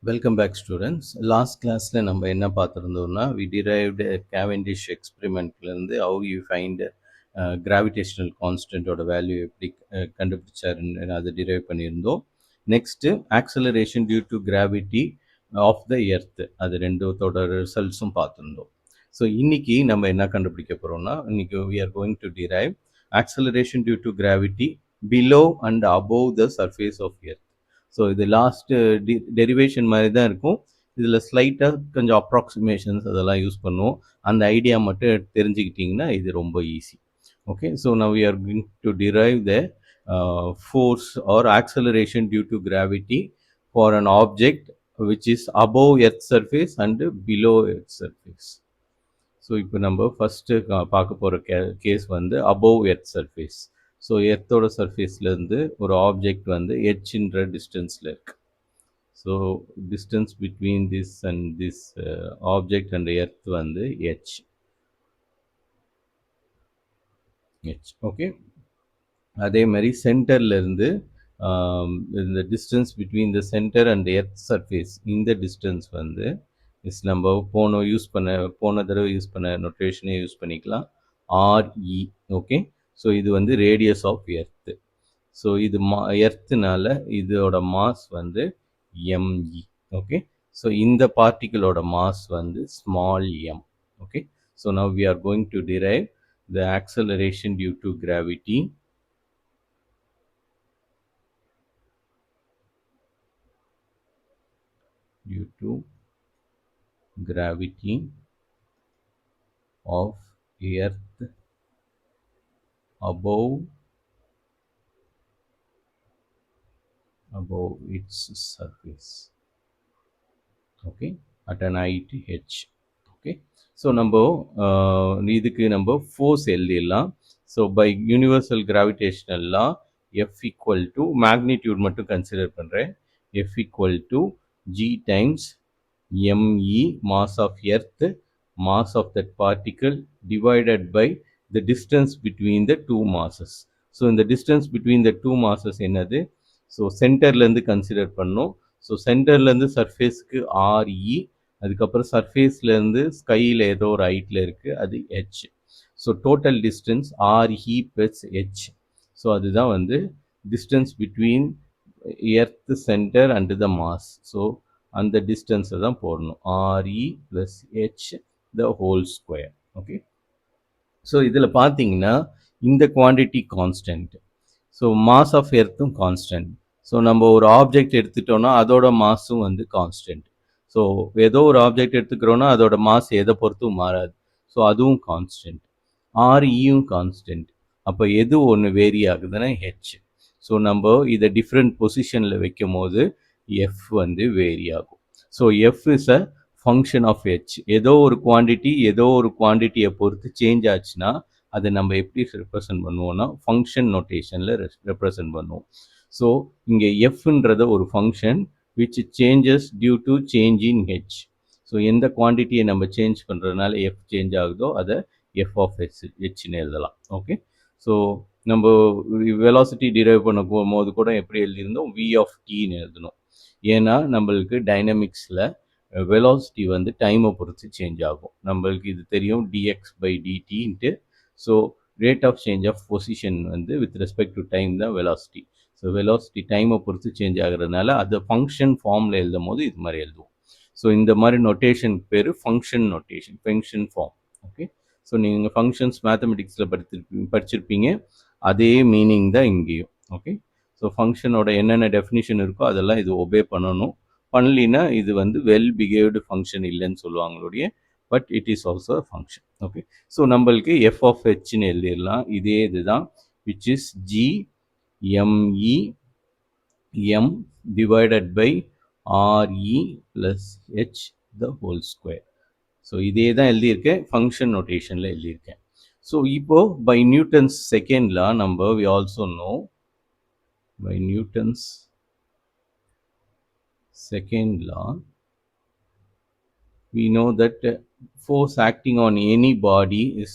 Welcome back students. Last classல நம்ம என்ன பார்த்திருந்தோம்னா we derived a Cavendish experimentல இருந்து how you find gravitational constant ஓட value எப்படி கண்டுபிடிச்சாருன்னு அதை derive பண்ணியிருந்தோம். Next acceleration due to gravity of the earth அது ரெண்டோட ரிசல்ட்ஸும் பார்த்திருந்தோம். ஸோ இன்னைக்கு நம்ம என்ன கண்டுபிடிக்க போறோம்னா இன்னைக்கு we are going to derive acceleration due to gravity below and above the surface of earth. So இது லாஸ்ட்டு டெரிவேஷன் மாதிரி தான் இருக்கும். இதில் ஸ்லைட்டாக கொஞ்சம் அப்ராக்சிமேஷன்ஸ் அதெல்லாம் யூஸ் பண்ணுவோம். அந்த ஐடியா மட்டும் தெரிஞ்சுக்கிட்டிங்கன்னா இது ரொம்ப easy. Okay, so now we are going to derive the force or acceleration due to gravity for an object which is above earth surface and below earth surface. So இப்போ நம்ம first பார்க்க போகிற case வந்து above earth surface. So எர்த்தோட சர்ஃபேஸ்லேருந்து ஒரு object வந்து ஹெச்ன்ற டிஸ்டன்ஸில் இருக்குது. So distance between this and this object and earth வந்து ஹெச். ஓகே, அதே மாதிரி சென்டர்லேருந்து இந்த distance between the centre and earth surface இந்த டிஸ்டன்ஸ் வந்து நம்ம போன தடவை யூஸ் பண்ண நொட்டேஷனே யூஸ் பண்ணிக்கலாம், ஆர்இ. ஓகே, ஸோ இது வந்து ரேடியஸ் ஆஃப் எர்த்து. ஸோ இது எர்த்துனால இதோட மாஸ் வந்து எம்இ. ஓகே, ஸோ இந்த பார்ட்டிகளோட மாஸ் வந்து small M. Okay, so now we are going to derive the acceleration due to gravity of earth above its surface. Okay, at an height h. Okay, so நம்ம இதுக்கு நம்ம force எழுதிடலாம். So by universal gravitational law F equal to magnitude மட்டும் consider பண்ணுறேன். F equal to G times M E mass of earth, mass of that particle divided by the distance between the two masses. So இந்த distance between the two masses என்னது? So சென்டர்லேருந்து consider பண்ணோம். So சென்டர்லேருந்து சர்ஃபேஸ்க்கு RE, அதுக்கப்புறம் சர்ஃபேஸ்லேருந்து ஸ்கையில் ஏதோ ஒரு ஹைட்டில் இருக்குது, அது h. So total distance RE plus h. So அதுதான் வந்து distance between earth centre and the mass. So அந்த டிஸ்டன்ஸை தான் போடணும், RE plus h the whole square. Okay, so இதில் பார்த்தீங்கன்னா இந்த quantity constant. So mass of எர்த்தும் கான்ஸ்டன்ட். ஸோ நம்ம ஒரு ஆப்ஜெக்ட் எடுத்துட்டோம்னா அதோட மாஸும் வந்து கான்ஸ்டன்ட். ஸோ ஏதோ ஒரு ஆப்ஜெக்ட் எடுத்துக்கிறோன்னா அதோட மாஸ் எதை பொறுத்தும் மாறாது. ஸோ அதுவும் கான்ஸ்டன்ட். ஆர்இயும் கான்ஸ்டன்ட். அப்போ எது ஒன்று வேரி ஆகுதுன்னா ஹெச். ஸோ நம்ம இதை டிஃப்ரெண்ட் பொசிஷனில் வைக்கும் போது எஃப் வந்து வேரி ஆகும். So F is a function of H. ஏதோ ஒரு குவான்டிட்டியை பொறுத்து சேஞ்ச் ஆச்சுன்னா அதை நம்ம எப்படி ரெப்ரசன்ட் பண்ணுவோம்னா ஃபங்க்ஷன் நோட்டேஷனில் ரெப்ரசன்ட் பண்ணுவோம். ஸோ இங்கே எஃப்ன்றத ஒரு function which changes due to change in H. So எந்த குவான்டிட்டியை நம்ம சேஞ்ச் பண்ணுறதுனால எஃப் சேஞ்ச் ஆகுதோ அதை எஃப் ஆஃப் ஹெச்னு எழுதலாம். ஓகே, ஸோ நம்ம வெலாசிட்டி டிரைவ் பண்ண போகும்போது கூட எப்படி எழுதியிருந்தோம், வி ஆஃப் டின்னு எழுதணும். ஏன்னா நம்மளுக்கு டைனமிக்ஸில் வெலாசிட்டி வந்து டைமை பொறுத்து சேஞ்ச் ஆகும். நம்மளுக்கு இது தெரியும், டிஎக்ஸ் பை டிடின்ட்டு. So rate of change of position வந்து வித் ரெஸ்பெக்ட் டு டைம் தான் வெலாசிட்டி. ஸோ வெலாசிட்டி டைமை பொறுத்து சேஞ்ச் ஆகிறதுனால அதை ஃபங்க்ஷன் ஃபார்மில் எழுதும் போது இது மாதிரி எழுதுவோம். ஸோ இந்த மாதிரி நொட்டேஷனுக்கு பேர் function notation, function form. Okay, so நீங்கள் ஃபங்க்ஷன்ஸ் மேத்தமெட்டிக்ஸில் படிச்சிருப்பீங்க, அதே மீனிங் தான் இங்கேயும். ஓகே, ஸோ ஃபங்க்ஷனோட என்னென்ன டெஃபினிஷன் இருக்கோ அதெல்லாம் இது ஒபே பண்ணணும். பண்ணலினா இது வந்து வெல் பிஹேவ்டு ஃபங்க்ஷன் இல்லைன்னு சொல்லுவாங்களுடைய, but it is also function. Okay, so நம்மளுக்கு எஃப் ஆஃப் ஹெச்னு எழுதிடலாம். இதே இதுதான், which is g ME M divided by RE plus H the whole square. So இதே தான் எழுதியிருக்கேன், ஃபங்க்ஷன் நோட்டேஷனில் எழுதியிருக்கேன். ஸோ இப்போது பை நியூட்டன்ஸ் செகண்ட் லா நம்ம we also know, by Newton's second law, we know that force acting on any body is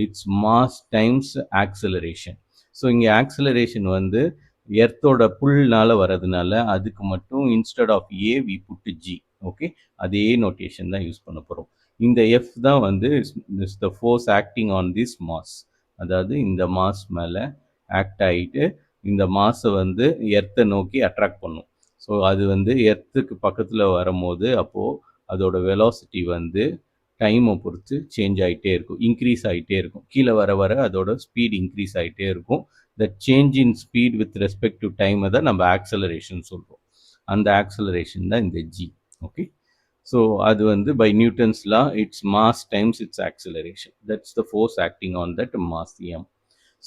its mass times acceleration. So இங்கே acceleration வந்து எர்த்தோட புல்னால வரதுனால அதுக்கு மட்டும் instead of A we put G. Okay, அதே notation தான் யூஸ் பண்ண போகிறோம். இந்த எஃப் தான் வந்து is the force acting on this mass. அதாவது இந்த மாஸ் மேலே ஆக்ட் ஆகிட்டு இந்த மாஸை வந்து எர்த்தை நோக்கி அட்ராக்ட் பண்ணும். ஸோ அது வந்து எர்த்துக்கு பக்கத்தில் வரும்போது அப்போது அதோட வெலாசிட்டி வந்து டைமை பொறுத்து சேஞ்ச் ஆகிட்டே இருக்கும், இன்க்ரீஸ் ஆகிட்டே இருக்கும். கீழே வர வர அதோட ஸ்பீட் இன்க்ரீஸ் ஆகிட்டே இருக்கும். The change in speed with respect to டைமை தான் நம்ம ஆக்சலரேஷன் சொல்கிறோம். அந்த ஆக்சலரேஷன் தான் இந்த ஜி. ஓகே, ஸோ அது வந்து by Newton's law its mass times its acceleration. That's the force acting on that mass M.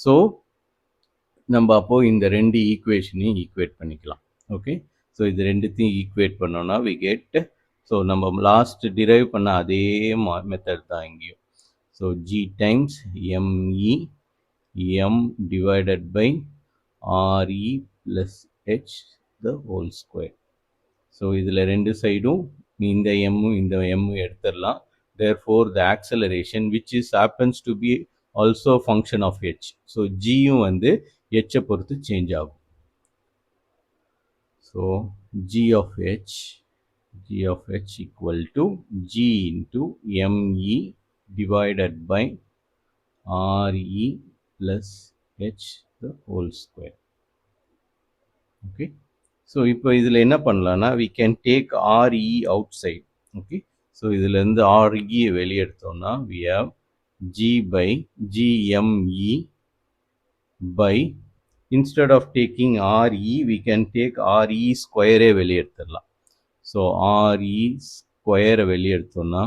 So நம்ம அப்போது இந்த ரெண்டு ஈக்குவேஷனையும் ஈக்குவேட் பண்ணிக்கலாம். ஓகே, ஸோ இது ரெண்டுத்தையும் ஈக்குவேட் பண்ணோன்னா வி கெட், ஸோ நம்ம லாஸ்ட் டிரைவ் பண்ண அதே மெத்தட் தான் இங்கேயும். So G times M E M divided by RE plus H the whole square. So இதில் ரெண்டு சைடும் இந்த எம்மும் இந்த எம்மும் எடுத்துடலாம். therefore the acceleration which is happens to be also function of h. So ஜியும் வந்து ஹெச்சை பொறுத்து சேஞ்ச் ஆகும். So g of h equal to g into me divided by re plus h the whole square. Okay, so இப்போ இதில் என்ன பண்ணலான்னா we can take re outside. Okay, so இதுலேருந்து re வெளியே எடுத்தோம்னா we have g by gme by, instead of taking re we can take re square வெளியே எடுத்துடலாம். So re square வெளியே எடுத்தோம்னா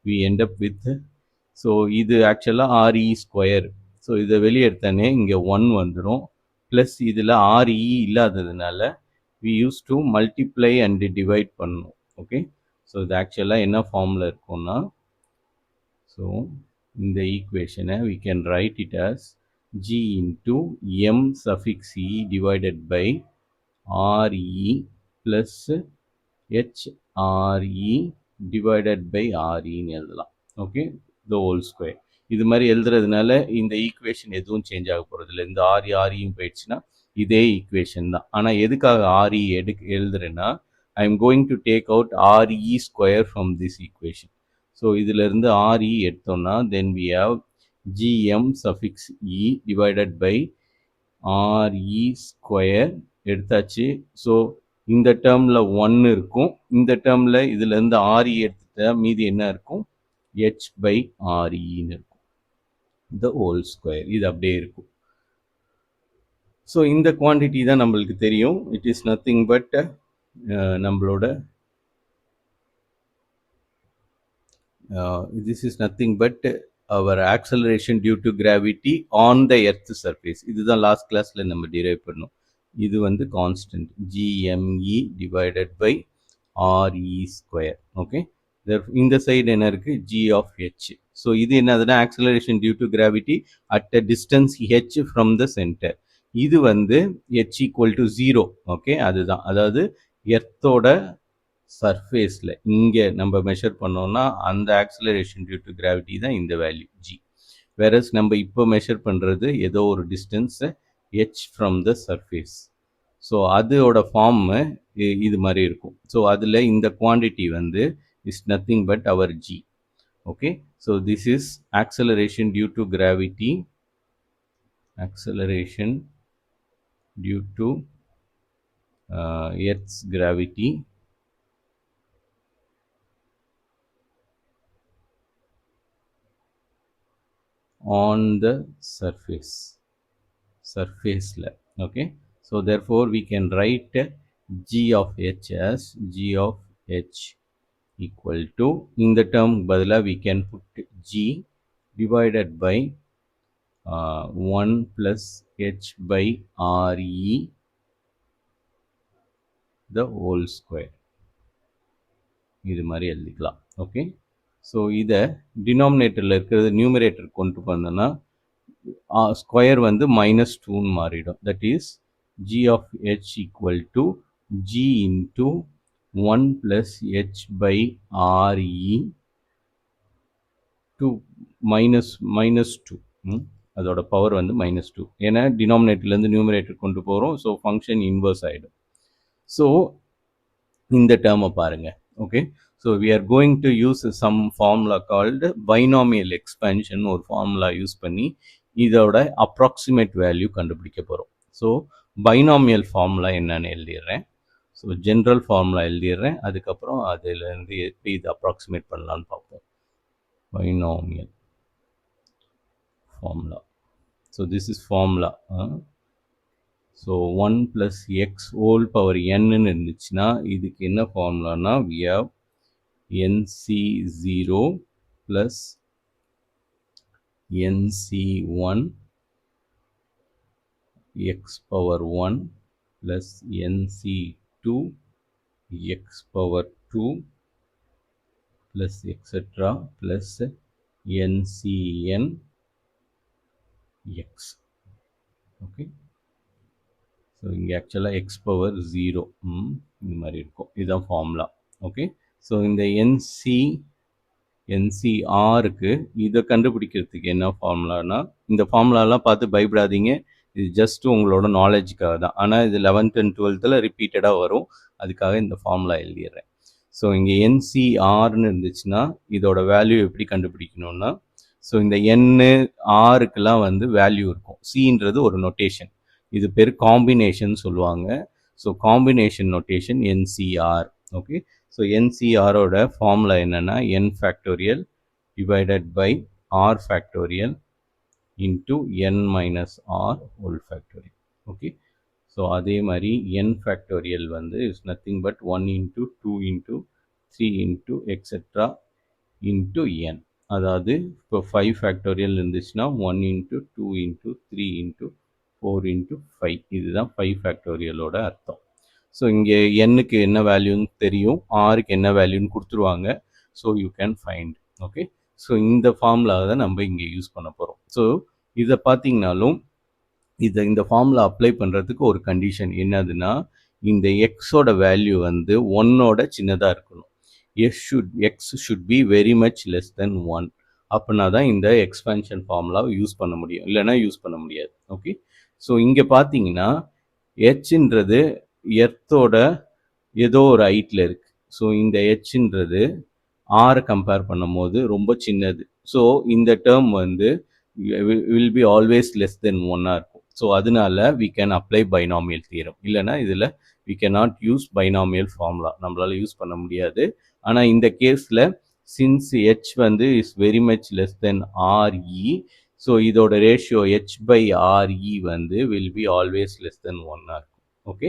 we end up with, so இது ஆக்சுவலாக re square. So இதை வெளியே எடுத்தானே இங்கே 1 வந்துடும். ப்ளஸ் இதில் re இல்லாததுனால we use to multiply and divide பண்ணணும். ஓகே, ஸோ இது ஆக்சுவலாக என்ன ஃபார்மில் இருக்கும்னா, ஸோ இந்த ஈக்குவேஷனை we can write it as g into m suffix e divided by re plus HRE divided by REன்னு எழுதலாம். Okay, the whole square. இது மாதிரி எழுதுறதுனால இந்த ஈக்குவேஷன் எதுவும் சேஞ்ச் ஆக போகிறதில்ல. இந்த REயும் போயிடுச்சுன்னா இதே ஈக்குவேஷன் தான். ஆனால் எதுக்காக RE எழுதுறேன்னா, I am going to take out RE square from this equation. So இதிலிருந்து RE எடுத்தோம்னா then we have GM suffix E divided by RE square எடுத்தாச்சு. ஸோ இந்த டேர்மில் 1 இருக்கும், இந்த டேர்மில் இதுலேருந்து RE எடுத்துட்டா மீதி என்ன இருக்கும், h by REன்னு இருக்கும், the whole square. இது அப்படியே இருக்கும். ஸோ இந்த குவான்டிட்டி தான் நம்மளுக்கு தெரியும். இட் இஸ் நத்திங் பட் நம்மளோட this is nothing but our acceleration due to gravity on the earth surface. இதுதான் லாஸ்ட் கிளாஸ்ல நம்ம டிரைவ் பண்ணோம். இது வந்து constant GME divided by RE square. Okay, இந்த சைடு என்ன இருக்கு, G of H. ஸோ இது என்னதுன்னா acceleration due to gravity at a distance H from the center. இது வந்து H ஈக்குவல் டு 0. ஓகே, அதுதான், அதாவது எர்த்தோட சர்ஃபேஸில் இங்கே நம்ம மெஷர் பண்ணோம்னா அந்த ஆக்சலரேஷன் டியூ டு கிராவிட்டி தான் இந்த வேல்யூ G. வேறஸ் நம்ம இப்போ மெஷர் பண்ணுறது ஏதோ ஒரு distance H from the surface. So அதோட ஃபார்ம் இது மாதிரி இருக்கும். ஸோ அதில் இந்த குவான்டிட்டி வந்து is nothing but our G. Okay, so this is acceleration due to gravity, acceleration due to Earth's gravity on the surface okay. So therefore we can write G of H as G of H equal to, in the term badala we can put G divided by 1 plus H by RE the whole square. இது மாதிரி எழுதிக்கலாம். Okay, so இதை டினாமினேட்டரில் இருக்கிறது numerator கொண்டு வந்தோன்னா square வந்து -2ன்னு மாறிடும். That is G of H equal to G into 1 plus H by RE to minus 2. அதோட பவர் வந்து -2. ஏன்னா டினாமினேட்டர்லேருந்து நியூமரேட்டர் கொண்டு போகிறோம். ஸோ ஃபங்க்ஷன் இன்வர்ஸ் ஆகிடும். ஸோ இந்த டேர்மை பாருங்க. Okay, so we are going to use some formula called binomial expansion. ஒரு ஃபார்முலா யூஸ் பண்ணி இதோட அப்ராக்சிமேட் வேல்யூ கண்டுபிடிக்க போகிறோம். ஸோ பைனாமியல் ஃபார்முலா என்னன்னு எழுதிடுறேன். ஸோ ஜென்ரல் ஃபார்முலா எழுதிடுறேன். அதுக்கப்புறம் அதிலேருந்து எப்படி இது அப்ராக்சிமேட் பண்ணலான்னு பார்ப்போம். Binomial formula. So this is formula. So 1 plus x whole power n ன்னு இருந்துச்சுன்னா இதுக்கு என்ன ஃபார்முலானா we have nc0 plus nc1 x power 1 plus nc2 x power 2 plus etc plus ncn x. Okay, so இங்கே ஆக்சுவலாக X power 0 இந்த மாதிரி இருக்கும். இதுதான் ஃபார்முலா. ஓகே, ஸோ இந்த என்சிஆருக்கு இதை கண்டுபிடிக்கிறதுக்கு என்ன ஃபார்முலானா, இந்த ஃபார்முலாலாம் பார்த்து பயப்படாதீங்க, இது ஜஸ்ட் உங்களோட நாலேஜுக்காக தான். ஆனால் இது 11th and 12th ரிப்பீட்டடாக வரும். அதுக்காக இந்த ஃபார்முலா எழுதிடுறேன். ஸோ இங்கே என்சிஆர்னு இருந்துச்சுன்னா இதோட வேல்யூ எப்படி கண்டுபிடிக்கணும்னா, ஸோ இந்த என்னு ஆருக்கெல்லாம் வந்து வேல்யூ இருக்கும். சின்றது ஒரு நொட்டேஷன், இது பேர் காம்பினேஷன் சொல்லுவாங்க. So combination notation nCr. Okay, so என்சிஆரோட ஃபார்முலா என்னென்னா n factorial divided by r factorial into n minus r whole factorial. Okay, so அதே மாதிரி என் ஃபேக்டோரியல் வந்து is nothing but 1 into 2 into 3 into etcetera into n. அதாவது இப்போ 5 factorial இருந்துச்சுன்னா 1 into 2 into 3 into 4 into 5. இதுதான் 5 ஃபேக்டோரியலோட அர்த்தம். So இங்கே எண்ணுக்கு என்ன வேல்யூன்னு தெரியும், ஆருக்கு என்ன வேல்யூன்னு கொடுத்துருவாங்க. So you can find. Okay, so இந்த ஃபார்முலா தான் நம்ம இங்கே யூஸ் பண்ண போகிறோம். ஸோ இதை பார்த்தீங்கனாலும் இந்த ஃபார்முலா அப்ளை பண்ணுறதுக்கு ஒரு கண்டிஷன் என்னதுன்னா, இந்த எக்ஸோட வேல்யூ வந்து 1ஓட சின்னதாக இருக்கணும். x should be very much less than 1. அப்படின்னா தான் இந்த எக்ஸ்பேன்ஷன் ஃபார்முலாவை யூஸ் பண்ண முடியும், இல்லைனா யூஸ் பண்ண முடியாது. ஓகே, ஸோ இங்கே பார்த்தீங்கன்னா ஹெச்ன்றது எர்த்தோட ஏதோ ஒரு ஹைட்டில் இருக்குது. ஸோ இந்த ஹெச்ன்றது ஆரை கம்பேர் பண்ணும் போது ரொம்ப சின்னது. ஸோ இந்த டேர்ம் வந்து will be always less than 1ஆக இருக்கும். ஸோ அதனால we can apply binomial theorem. இல்லைனா இதில் we cannot use binomial formula, நம்மளால் யூஸ் பண்ண முடியாது. ஆனால் இந்த கேஸில் சின்ஸ் h வந்து is very much less than RE, so இதோட ரேஷியோ h by RE வந்து will be always less than 1ஆக இருக்கும். Okay,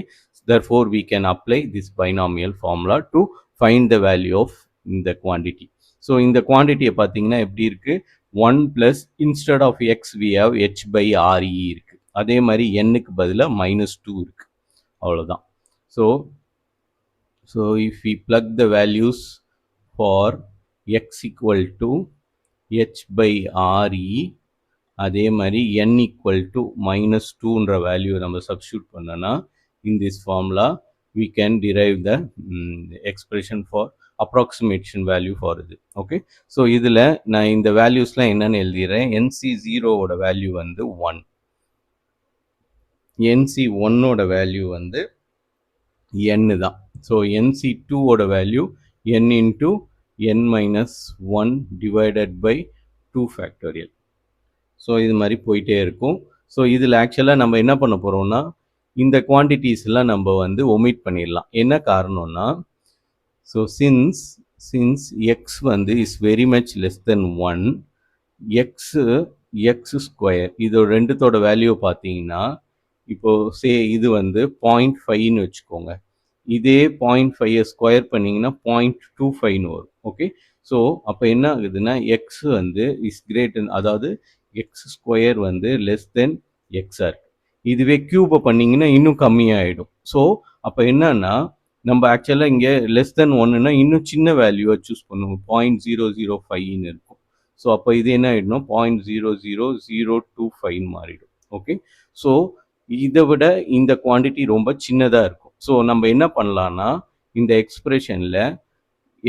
therefore we can apply this binomial formula to find the value of இந்த quantity. So இந்த குவான்டிட்டியை பார்த்தீங்கன்னா எப்படி இருக்குது, 1 plus instead of x we have h by RE இருக்குது. அதே மாதிரி nக்கு பதிலாக -2 இருக்குது. அவ்வளோதான். So if we plug the values for x equal to h by RE, அதே மாதிரி n equal to -2ன்ற வேல்யூ நம்ம சப்ஸ்டியூட் பண்ணனா in this formula we can derive the expression for approximation value for இது. ஓகே, ஸோ இதில் நான் இந்த வேல்யூஸ்லாம் என்னென்னு எழுதிடுறேன். NC0ஓட value வந்து 1, NC1ஓட வேல்யூ வந்து n தான். ஸோ NC2ஓட value n into n minus 1 divided by 2 factorial. So இது மாதிரி போயிட்டே இருக்கும். ஸோ இதில் ஆக்சுவலாக நம்ம என்ன பண்ண போகிறோம்னா, இந்த குவான்டிட்டிஸ்லாம் நம்ம வந்து ஒமிட் பண்ணிடலாம். என்ன காரணம்னா, ஸோ சின்ஸ் எக்ஸ் வந்து is very much less then 1, X square இதோட ரெண்டுத்தோட வேல்யூ பார்த்தீங்கன்னா, இப்போது இது வந்து 0.5ன்னு வச்சுக்கோங்க. இதே 0.5 ஸ்கொயர் பண்ணிங்கன்னா 0.25ன்னு வரும். ஓகே, ஸோ அப்போ என்ன ஆகுதுன்னா எக்ஸ் வந்து இஸ் கிரேட்டர், அதாவது எக்ஸ் ஸ்கொயர் வந்து லெஸ் தென் எக்ஸாக இருக்குது. இதுவே க்யூபை பண்ணிங்கன்னா இன்னும் கம்மியாகிடும். ஸோ அப்போ என்னன்னா நம்ம ஆக்சுவலாக இங்கே லெஸ் தென் 1ன்னா இன்னும் சின்ன வேல்யூவை சூஸ் பண்ணுவோம், 0.005ன்னு இருக்கும். ஸோ அப்போ இது என்ன ஆகிடும், 0.00025 மாறிடும். ஓகே, ஸோ இதை விட இந்த குவான்டிட்டி ரொம்ப சின்னதாக இருக்கும். ஸோ நம்ம என்ன பண்ணலான்னா, இந்த எக்ஸ்பிரஷனில்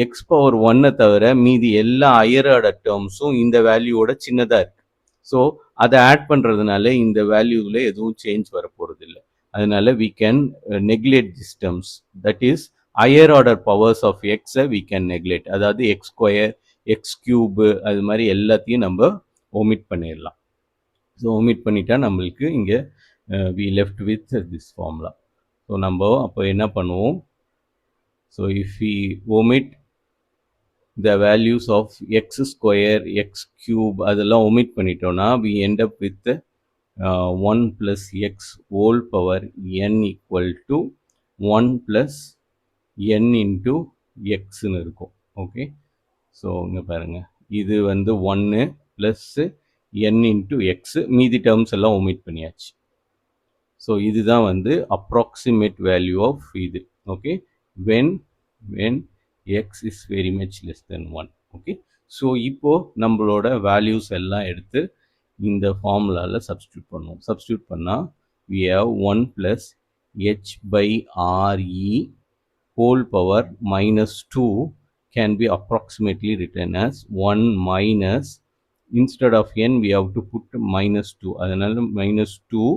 எக்ஸ் பவர் 1 தவிர மீதி எல்லா ஹையரோட டேர்ம்ஸும் இந்த வேல்யூவோட சின்னதாக இருக்குது. ஸோ அதை ஆட் பண்ணுறதுனால இந்த வேல்யூவில் எதுவும் சேஞ்ச் வரப்போகிறதில்ல. அதனால we can neglect these terms. That is higher order powers of x we can neglect. அதாவது x ஸ்கொயர், எக்ஸ் கியூபு, அது மாதிரி எல்லாத்தையும் நம்ம omit பண்ணிடலாம். ஸோ omit பண்ணிட்டா நம்மளுக்கு இங்கே we left with this formula. So நம்ம அப்போ என்ன பண்ணுவோம்? So if we omit the values of x square, x cube, அதெல்லாம் omit பண்ணிட்டோம்னா we end up with 1 plus x whole power n equal to 1 plus n into xன்னு இருக்கும். Okay, so இங்கே பாருங்கள், இது வந்து 1 ப்ளஸ் n into x, மீதி terms எல்லாம் omit பண்ணியாச்சு. ஸோ இதுதான் வந்து approximate value of இது. Okay, when x is very much less than 1. Okay, so இப்போது நம்மளோட வேல்யூஸ் எல்லாம் எடுத்து இந்த ஃபார்முலாவில் சப்ஸ்டியூட் பண்ணுவோம். சப்ஸ்டியூட் பண்ணால் we have 1 plus h by re whole power minus 2 can be approximately written as 1 minus, instead of n we have to put minus 2. அதனால minus 2,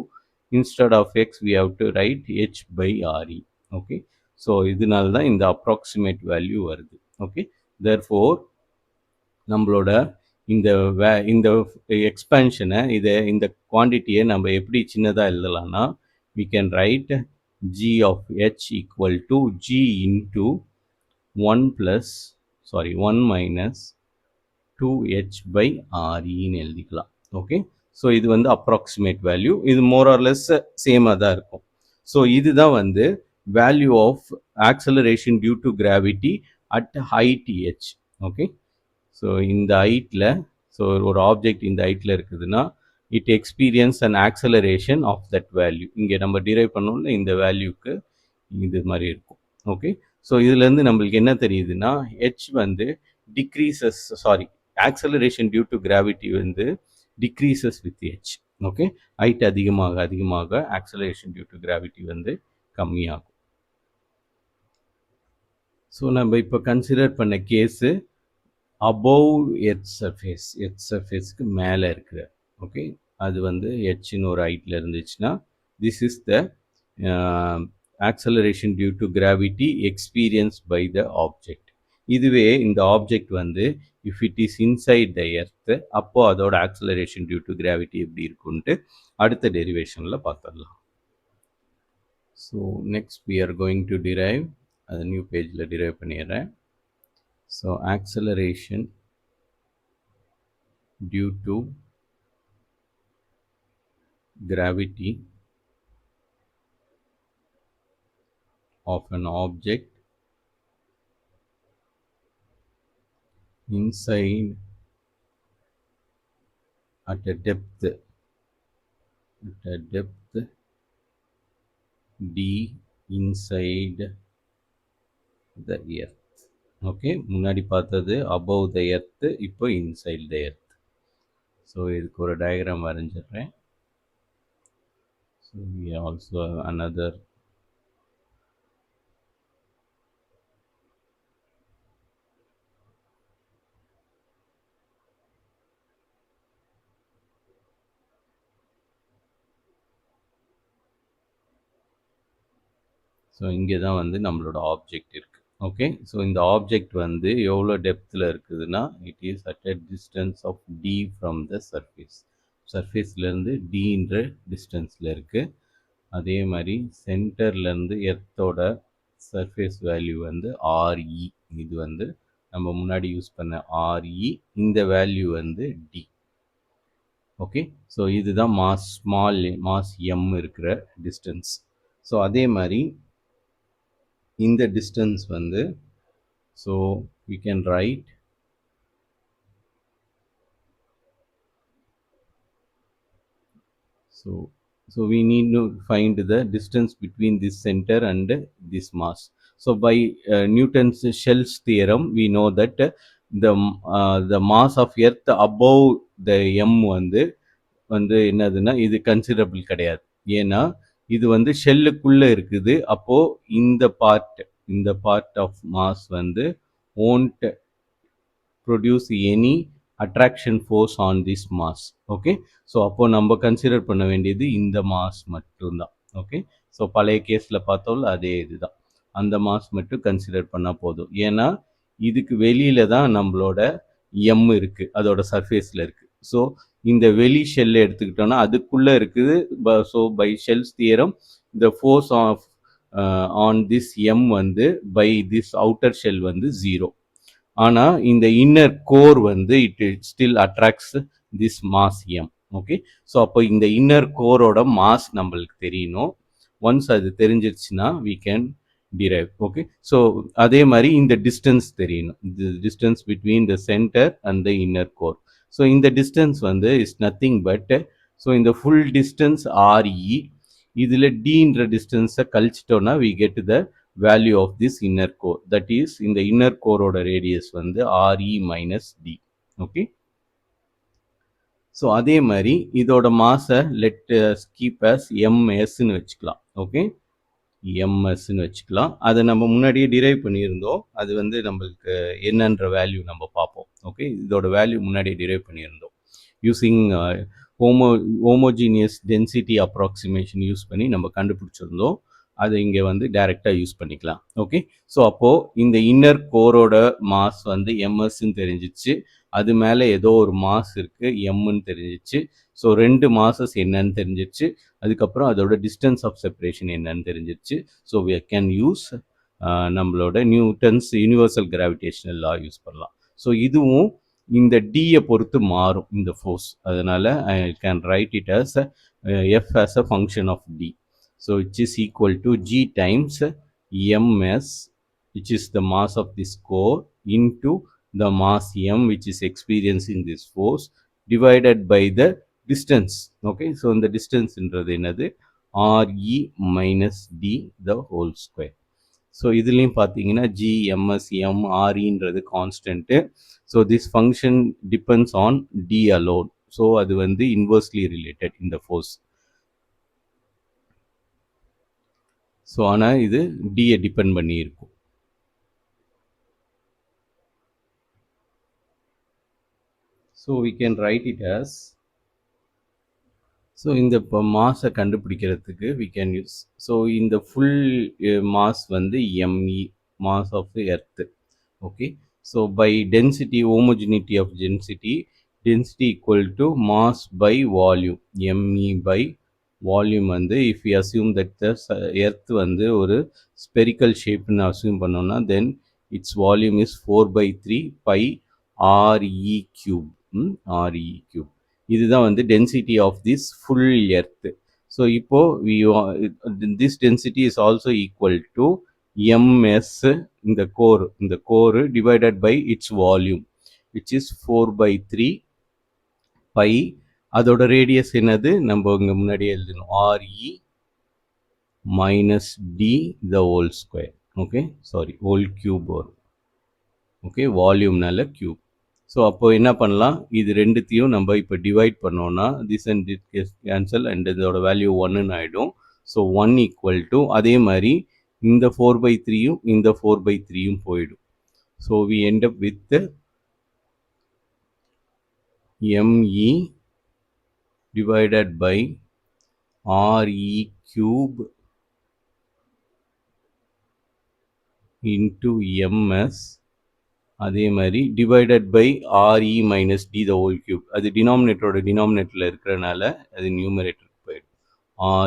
instead of x we have to write h by re. okay, so இதனால தான் இந்த approximate value வருது. okay, therefore நம்மளோட இந்த எக்ஸ்பேன்ஷனை, இந்த குவான்டிட்டியை நம்ம எப்படி சின்னதாக எழுதலாம்னா we can write g of h equal to g into 1 minus 2h by reன்னு எழுதிக்கலாம். ஓகே, ஸோ இது வந்து அப்ராக்சிமேட் வேல்யூ. இது மோர் ஆர் லெஸ் சேமாக தான் இருக்கும். ஸோ இதுதான் வந்து value of acceleration due to gravity at height h. Okay, so இந்த ஹைட்டில், ஸோ ஒரு ஆப்ஜெக்ட் இந்த ஹைட்டில் இருக்குதுன்னா it experience and acceleration of that value. இங்கே நம்ம டிரைவ் பண்ணோம்ல இந்த வேல்யூக்கு இது மாதிரி இருக்கும். ஓகே, ஸோ இதுலேருந்து நம்மளுக்கு என்ன தெரியுதுன்னா h வந்து decreases, acceleration due to gravity வந்து decreases with h. Okay, height அதிகமாக ஆக்சலரேஷன் டியூ டு கிராவிட்டி வந்து கம்மியாகும். ஸோ நம்ம இப்போ கன்சிடர் பண்ண கேஸு above எர்த் சர்ஃபேஸ்க்கு மேலே இருக்கிற, ஓகே, அது வந்து ஹெச்னு ஒரு ஹைட்டில் இருந்துச்சுன்னா this is the acceleration due to gravity experience by the object. இதுவே இந்த ஆப்ஜெக்ட் வந்து if it is inside the earth, அப்போது அதோட ஆக்சலரேஷன் டியூ டு கிராவிட்டி எப்படி இருக்குன்ட்டு அடுத்த டெரிவேஷனில் பார்த்துடலாம். So next we are going to derive, அது நியூ பேஜில் டிரைவ் பண்ணிடுறேன். So acceleration due to gravity of an object inside at a depth d inside the earth. Okay, முன்னாடி பார்த்தது above the earth, இப்போ inside the earth. ஸோ இதுக்கு ஒரு diagram வரைஞ்சிடுறேன். So we also have another so இங்கே தான் வந்து நம்மளோட ஆப்ஜெக்ட் இருக்குது. ஓகே, ஸோ இந்த ஆப்ஜெக்ட் வந்து எவ்வளோ டெப்த்தில் இருக்குதுன்னா it is at a distance of D from the சர்ஃபேஸ்லேருந்து டின்ற டிஸ்டன்ஸில் இருக்குது. அதே மாதிரி சென்டர்லேருந்து எர்த்தோட சர்ஃபேஸ் வேல்யூ வந்து ஆர்இ, இது வந்து நம்ம முன்னாடி யூஸ் பண்ண ஆர்இ, இந்த வேல்யூ வந்து டி. ஓகே, ஸோ இதுதான் மாஸ் எம் இருக்கிற டிஸ்டன்ஸ். ஸோ அதே மாதிரி இந்த டிஸ்டன்ஸ் வந்து, so we can write so we need to find the distance between this center and this mass. So by Newton's Shell's theorem we know that the mass of earth above the m வந்து என்னதுன்னா இது considerable கிடையாது. ஏன்னா இது வந்து ஷெல்லுக்குள்ளே இருக்குது. அப்போது இந்த பார்ட் ஆஃப் மாஸ் வந்து won't produce any attraction force on this mass. Okay, so அப்போ நம்ம கன்சிடர் பண்ண வேண்டியது இந்த மாஸ் மட்டும்தான். ஓகே, ஸோ பழைய கேஸில் பார்த்தோம்ல அதே இதுதான், அந்த மாஸ் மட்டும் கன்சிடர் பண்ணால் போதும். ஏன்னா இதுக்கு வெளியில தான் நம்மளோட எம் இருக்குது, அதோட சர்ஃபேஸில் இருக்குது. ஸோ இந்த வெளி ஷெல்லை எடுத்துக்கிட்டோன்னா அதுக்குள்ளே இருக்குது. So by shells theorem the force of on this m வந்து by this outer shell வந்து 0. ஆனா இந்த இன்னர் கோர் வந்து it still attracts this mass m. Okay, so அப்போ இந்த இன்னர் கோரோட மாஸ் நம்மளுக்கு தெரியணும். ஒன்ஸ் அது தெரிஞ்சிருச்சுன்னா we can derive. Okay, so அதே மாதிரி இந்த டிஸ்டன்ஸ் தெரியணும், the distance between the center and the inner core. So இந்த டிஸ்டன்ஸ் வந்து is nothing but, ஸோ இந்த ஃபுல் டிஸ்டன்ஸ் RE, இதில் டீன்ற டிஸ்டன்ஸை கழிச்சிட்டோன்னா we get the value of this inner core, that is இந்த inner coreோட radius வந்து RE minus D. Okay, so அதே மாதிரி இதோட மாஸை let keep as எம்எஸ்ன்னு வச்சுக்கலாம். ஓகே, எம்எஸ்ன்னு வச்சுக்கலாம். அதை நம்ம முன்னாடியே டிரைவ் பண்ணியிருந்தோம், அது வந்து நம்மளுக்கு என்னன்ற வேல்யூ நம்ம பார்ப்போம். ஓகே, இதோட வேல்யூ முன்னாடியே டிரைவ் பண்ணியிருந்தோம் using homogeneous density approximation use பண்ணி நம்ம கண்டுபிடிச்சிருந்தோம். அதை இங்கே வந்து டைரெக்டாக யூஸ் பண்ணிக்கலாம். ஓகே, ஸோ அப்போது இந்த இன்னர் கோரோட மாஸ் வந்து எம்எஸ்ன்னு தெரிஞ்சிச்சு, அது மேலே ஏதோ ஒரு மாஸ் இருக்குது எம்முன்னு தெரிஞ்சிச்சு. ஸோ ரெண்டு மாசஸ் என்னன்னு தெரிஞ்சிச்சு, அதுக்கப்புறம் அதோட டிஸ்டன்ஸ் ஆஃப் செப்பரேஷன் என்னன்னு தெரிஞ்சிச்சு. ஸோ we can யூஸ் நம்மளோட நியூட்டன்ஸ் யூனிவர்சல் கிராவிடேஷனல் லா யூஸ் பண்ணலாம். ஸோ இதுவும் இந்த டியை பொறுத்து மாறும் இந்த ஃபோர்ஸ், அதனால ஐ can write it as f as a function of d. So which is equal to g times ms, which is the mass of this core, into the mass m which is experiencing this force, divided by the distance. Okay, so இந்த டிஸ்டன்ஸ்ன்றது என்னது, RE minus D the whole square. So இதுலேயும் பார்த்தீங்கன்னா G, MS, M, REன்றது constant. So this function depends on D alone. ஸோ அது வந்து inversely related இந்த force. So ஆனால் இது டியை டிபெண்ட் பண்ணி இருக்கும். So we can write it as, so இந்த இப்போ மாஸை கண்டுபிடிக்கிறதுக்கு we can use, ஸோ இந்த ஃபுல் மாஸ் வந்து ME, mass of earth. Okay, so by density, homogeneity of density, density equal to mass by volume, ME by volume வந்து if you assume that the earth வந்து ஒரு spherical ஷேப்னு assume பண்ணோம்னா then its volume is 4/3 by RE cube. RE cube இதுதான் வந்து density of this full earth. So இப்போது this density is also equal to MS, இந்த core divided by its volume which is 4/3 by, அதோட radius என்னது நம்ம இங்கே முன்னாடியே எழுதணும், RE minus D the whole square. Okay, sorry whole cube வரும். Okay, வால்யூம்னால cube. So அப்போ என்ன பண்ணலாம், இது ரெண்டுத்தையும் நம்ம இப்போ டிவைட் பண்ணோன்னா this and this cancel and இதோட வேல்யூ 1ன்னு ஆகிடும். ஸோ 1 ஈக்குவல் டு, அதே மாதிரி இந்த 4/3யும் இந்த 4/3யும் போயிடும். So we end up with ME divided by RE cube into MS, அதே மாதிரி divided by RE minus D the whole cube. அது டினாமினேட்டரில் இருக்கிறனால அது நியூமரேட்டருக்கு போயிடும்,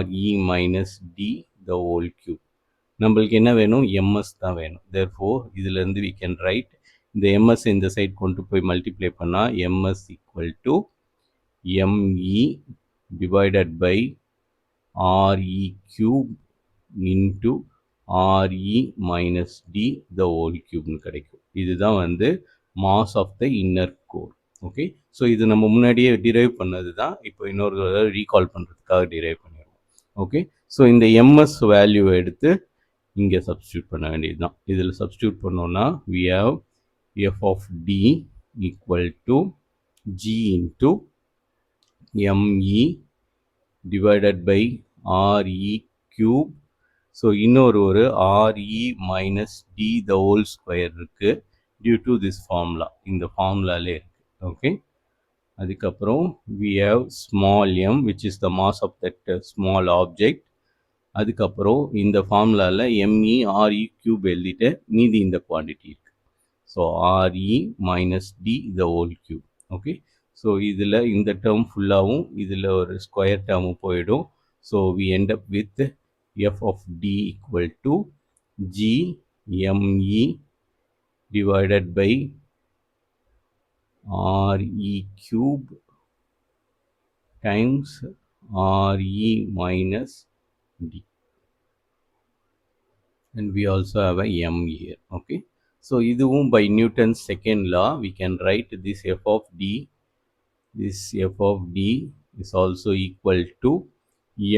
RE minus D the whole cube. நம்மளுக்கு என்ன வேணும், MS தான் வேணும். தேர்ஃபோர் இதுலேருந்து we can write இந்த MS இந்த சைட் கொண்டு போய் மல்டிப்ளை பண்ணால் MS equal to ME divided by RE cube into RE minus D the whole cube கிடைக்கும். இதுதான் வந்து mass of the inner core. Okay, so இது நம்ம முன்னாடியே டிரைவ் பண்ணது தான், இப்போ இன்னொரு ரீகால் பண்ணுறதுக்காக டிரைவ் பண்ணிடுவோம். ஓகே, ஸோ இந்த எம்எஸ் வேல்யூவை எடுத்து இங்கே சப்ஸ்டியூட் பண்ண வேண்டியது தான். இதில் சப்ஸ்டியூட் பண்ணோன்னா we have f of d equal to g into ME divided by RE cube. So இன்னொரு RE minus D the whole square இருக்குது டியூ டு திஸ் ஃபார்முலா, இந்த ஃபார்முலாலே இருக்குது. ஓகே. அதுக்கப்புறம் we have small m which is the mass of that small object. அதுக்கப்புறம் இந்த ஃபார்முலாவில் ME RE cube எழுதிட்டு மீதி இந்த குவான்டிட்டி இருக்கு. So R E minus D the whole cube. Okay. So இதில் இந்த டேர்ம் ஃபுல்லாகவும் இதில் ஒரு ஸ்கொயர் டேர்மும் போயிடும். So we end up with f of d equal to g me divided by re cube times re minus d. And we also have a m here. Okay. So இதுவும் by Newton's second law we can write this f of d. This f of d is also equal to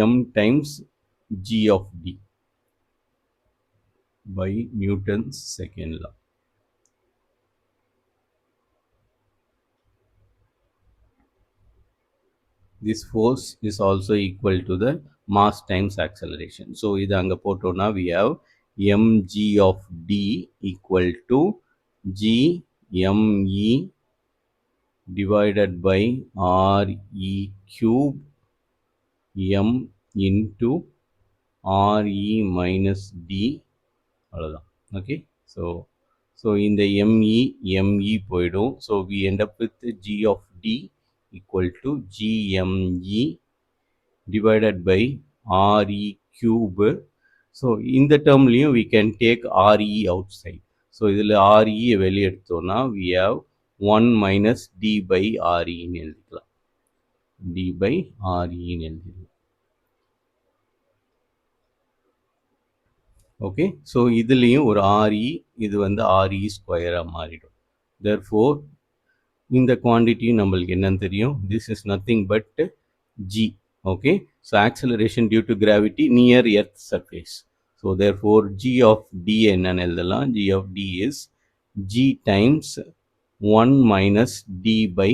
m times g of d by Newton's second law. This force is also equal to the mass times acceleration. So இது அங்க போட்டோம்னா we have mg of d equal to g me divided by re cube m into re minus d. அவ்வளோதான். Okay. So இந்த me போயிடும். So we end up with g of d equal to gme divided by re cube. So இந்த டேர்ம்லையும் we can take re outside. So இதில் re வெளியே எடுத்தோம்னா we have 1 minus d by re ன்னு எழுதிக்கலாம். d by re ன்னு எழுதிக்கலாம். Okay. So இதுலேயும் ஒரு re, இது வந்து re ஸ்கொயராக மாறிடும். therefore இந்த குவான்டிட்டியும் நம்மளுக்கு என்னன்னு தெரியும். This is nothing but g. okay. So acceleration due to gravity near earth surface. So therefore g of d என்னன்னு எழுதலாம். g of d is g times 1 minus d by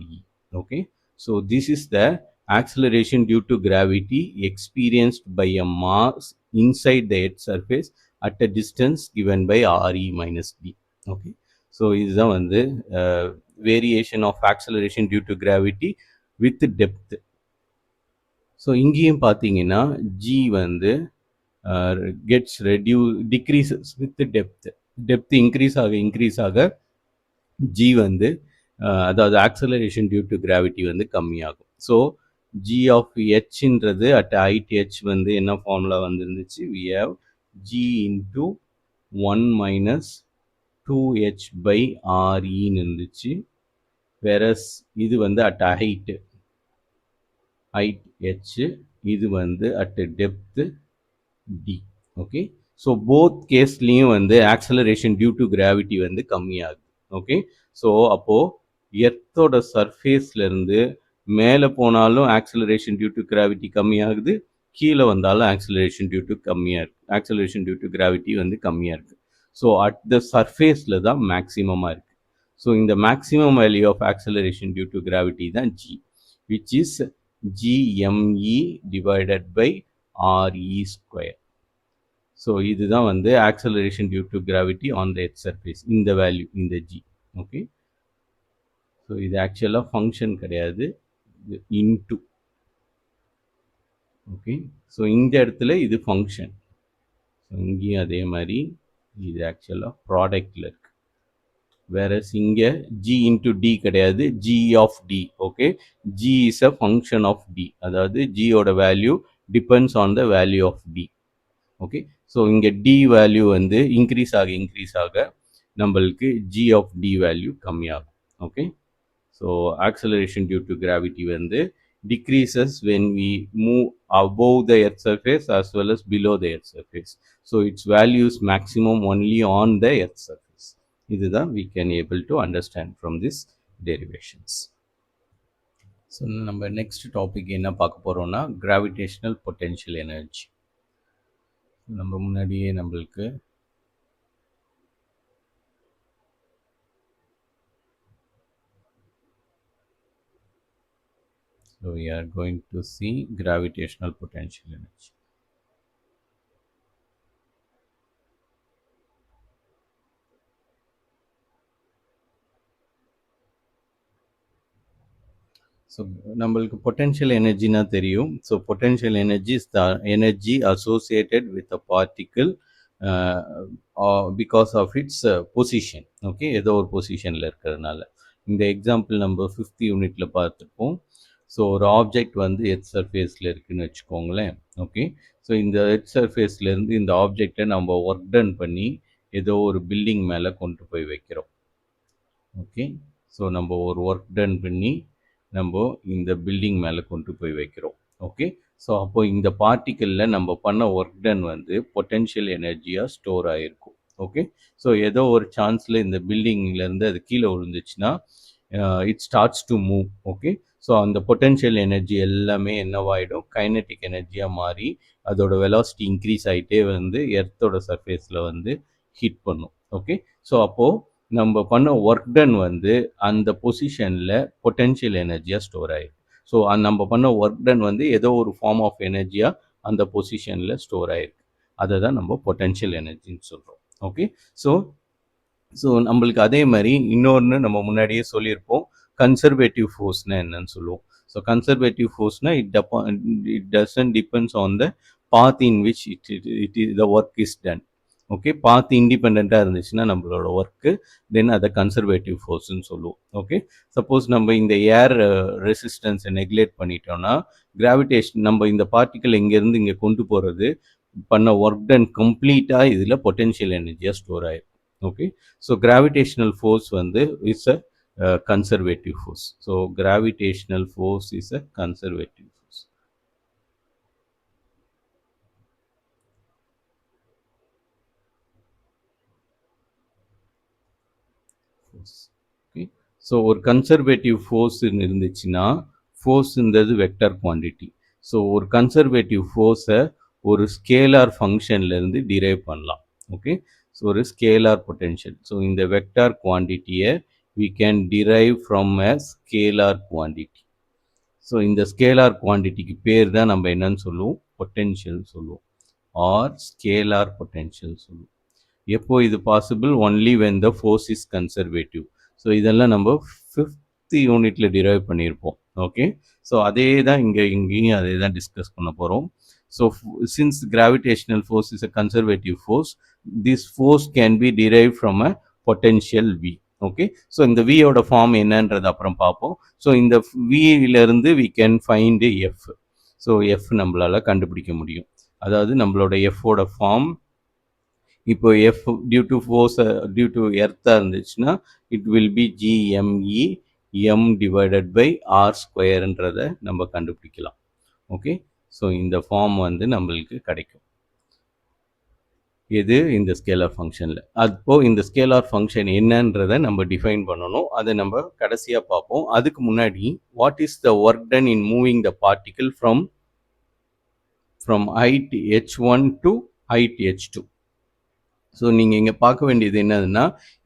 re. okay. So this is the acceleration due to gravity experienced by a mass inside the earth surface at a distance given by re minus d. okay. So இதுதான் வந்து variation of acceleration due to gravity with depth. So இங்கேயும் பார்த்தீங்கன்னா g வந்து gets decreases with depth increase ஆக g வந்து அதாவது acceleration due to gravity வந்து கம்மியாகும். ஸோ g ஆஃப் ஹெச்ன்றது அட் ஹைட் h வந்து என்ன ஃபார்முலா வந்துருந்துச்சு. we have g into 1 minus 2h by reன்னு இருந்துச்சு. வெரஸ் இது வந்து அட் ஹைட் h, இது வந்து at depth d. Okay. So both கேஸ்லேயும் வந்து ஆக்சலரேஷன் டியூ டு கிராவிட்டி வந்து கம்மியாகுது. ஓகே. ஸோ அப்போது எர்த்தோட சர்ஃபேஸ்லேருந்து மேலே போனாலும் ஆக்சலரேஷன் டியூ டு கிராவிட்டி கம்மியாகுது, கீழே வந்தாலும் acceleration due to acceleration due to gravity வந்து கம்மியாக இருக்குது. ஸோ அட் த சர்ஃபேஸில் தான் மேக்ஸிமமாக இருக்குது. ஸோ இந்த maximum value of acceleration due to gravity தான் g, which is gme divided by re square. So இதுதான் வந்து acceleration due to gravity on the earth surface, இந்த வேல்யூ இந்த g. ஓகே. ஸோ இது ஆக்சுவலாக ஃபங்க்ஷன் கிடையாது, இன்டு. ஓகே. ஸோ இந்த இடத்துல இது ஃபங்க்ஷன். ஸோ இங்கேயும் அதே மாதிரி இது ஆக்சுவலாக ப்ராடக்டில் இருக்கு. whereas இங்கே g into d கிடையாது, g of d. Okay. g is a function of d, அதாவது g ஓட value depends on the value of d. Okay. So இங்கே d வேல்யூ வந்து இன்க்ரீஸ் ஆக நம்மளுக்கு g of d வேல்யூ கம்மியாகும். Okay. So acceleration due to gravity வந்து decreases when we move above the earth surface as well as below the earth surface. So its value is maximum only on the earth surface. இதுதான் we can able to understand from this derivations. So நம்ம next topic என்ன பார்க்க போகிறோம்னா gravitational potential energy. நம்ம முன்னாடியே நம்மளுக்கு so we are going to see gravitational potential energy. So நம்மளுக்கு potential எனர்ஜினா தெரியும். So potential energy is the energy associated with a particle because of its position. Okay, ஏதோ ஒரு பொசிஷனில் இருக்கிறதுனால. இந்த எக்ஸாம்பிள் நம்ம 5th யூனிட்டில் பார்த்துருப்போம். ஸோ ஒரு ஆப்ஜெக்ட் வந்து எர்த் சர்ஃபேஸில் இருக்குதுன்னு வச்சுக்கோங்களேன். ஓகே, ஸோ இந்த எர்த் சர்ஃபேஸ்லேருந்து இந்த ஆப்ஜெக்டை நம்ம ஒர்க் டன் பண்ணி ஏதோ ஒரு பில்டிங் மேலே கொண்டு போய் வைக்கிறோம். ஓகே, ஸோ நம்ம ஒரு ஒர்க் டன் பண்ணி நம்ம இந்த பில்டிங் மேலே கொண்டு போய் வைக்கிறோம். ஓகே, ஸோ அப்போ இந்த பார்ட்டிக்கலில் நம்ம பண்ண ஒர்க் டன் வந்து பொட்டென்ஷியல் எனர்ஜியாக ஸ்டோர் ஆகிருக்கும். ஓகே, ஸோ ஏதோ ஒரு சான்ஸில் இந்த பில்டிங்லேருந்து அது கீழே விழுந்துச்சுன்னா it starts to move. Okay, so அந்த பொட்டென்ஷியல் எனர்ஜி எல்லாமே என்னவாயிடும், கைனட்டிக் எனர்ஜியாக மாறி அதோட வெலாசிட்டி இன்க்ரீஸ் ஆகிட்டே வந்து எர்த்தோட சர்ஃபேஸில் வந்து ஹிட் பண்ணும். ஓகே, ஸோ அப்போது நம்ம பண்ண ஒர்க் டன் வந்து அந்த பொசிஷனில் பொட்டென்ஷியல் எனர்ஜியாக ஸ்டோர் ஆகிடும். ஸோ நம்ம பண்ண ஒர்க் டன் வந்து ஏதோ ஒரு ஃபார்ம் ஆஃப் எனர்ஜியாக அந்த பொசிஷனில் ஸ்டோர் ஆகிருக்கு. அதை தான் நம்ம பொட்டென்ஷியல் எனர்ஜின்னு சொல்கிறோம். ஓகே, ஸோ நம்மளுக்கு அதே மாதிரி இன்னொன்று நம்ம முன்னாடியே சொல்லியிருப்போம், கன்சர்வேட்டிவ் ஃபோர்ஸ்னால் என்னன்னு சொல்லுவோம். ஸோ கன்சர்வேட்டிவ் ஃபோர்ஸ்னால் it doesn't depends on the path in which the work is done. Okay, path இண்டிபெண்ட்டாக இருந்துச்சுன்னா நம்மளோட ஒர்க்கு, தென் அதை கன்சர்வேட்டிவ் ஃபோர்ஸ்ன்னு சொல்லுவோம். ஓகே, சப்போஸ் நம்ம இந்த ஏர் ரெசிஸ்டன்ஸை நெக்லெக்ட் பண்ணிட்டோம்னா கிராவிடேஷன், நம்ம இந்த பார்ட்டிக்கல் இங்கேருந்து இங்கே கொண்டு போகிறது பண்ண ஒர்க் டன் கம்ப்ளீட்டாக இதில் பொட்டென்ஷியல் எனர்ஜியாக ஸ்டோர் ஆகிடும். ஓகே, ஸோ கிராவிடேஷனல் ஃபோர்ஸ் வந்து is a conservative force. So gravitational force is a conservative force. Okay, so ஒரு கன்சர்வேட்டிவ் ஃபோர்ஸ் இருந்துச்சுன்னா ஃபோர்ஸுன்றது வெக்டர் குவான்டிட்டி. ஸோ ஒரு கன்சர்வேட்டிவ் ஃபோர்ஸை ஒரு ஸ்கேலார் ஃபங்க்ஷன்லேருந்து டிரைவ் பண்ணலாம். ஓகே, ஸோ ஒரு ஸ்கேலார் பொட்டென்ஷியல். ஸோ இந்த வெக்டார் குவான்டிட்டியை we can derive from a scalar quantity. So இந்த ஸ்கேலார் குவான்டிட்டிக்கு பேர் தான் நம்ம என்னன்னு சொல்லுவோம், பொட்டென்ஷியல் சொல்லுவோம், ஆர் ஸ்கேலார் பொட்டென்ஷியல் சொல்லுவோம். எப்போ இது possible, only when the force is conservative. So இதெல்லாம் நம்ம 5th யூனிட்டில் டிரைவ் பண்ணியிருப்போம். ஓகே, ஸோ அதே தான் இங்கேயும் அதே தான் டிஸ்கஸ் பண்ண போகிறோம். So since gravitational force is a conservative force, this force can be derive from a potential V. Okay, so இந்த வியோட ஃபார்ம் என்னன்றது அப்புறம் பார்ப்போம். ஸோ இந்த வியிலிருந்து we can find F. So F நம்மளால் கண்டுபிடிக்க முடியும். அதாவது நம்மளோட எஃபோட ஃபார்ம், இப்போ F due to force due to எர்த்தாக இருந்துச்சுன்னா it will be GME M divided by R ஸ்கொயர்ன்றதை நம்ம கண்டுபிடிக்கலாம். ஓகே, ஸோ இந்த ஃபார்ம் வந்து நம்மளுக்கு கிடைக்கும் எது, இந்த ஸ்கேலார் ஃபங்க்ஷனில். அப்போது இந்த ஸ்கேலார் ஃபங்க்ஷன் என்னன்றதை நம்ம டிஃபைன் பண்ணணும். அதை நம்ம கடைசியாக பார்ப்போம். அதுக்கு முன்னாடி, what is the work done in moving the particle from height h1 to height h2. So நீங்கள் இங்கே பார்க்க வேண்டியது என்னதுன்னா,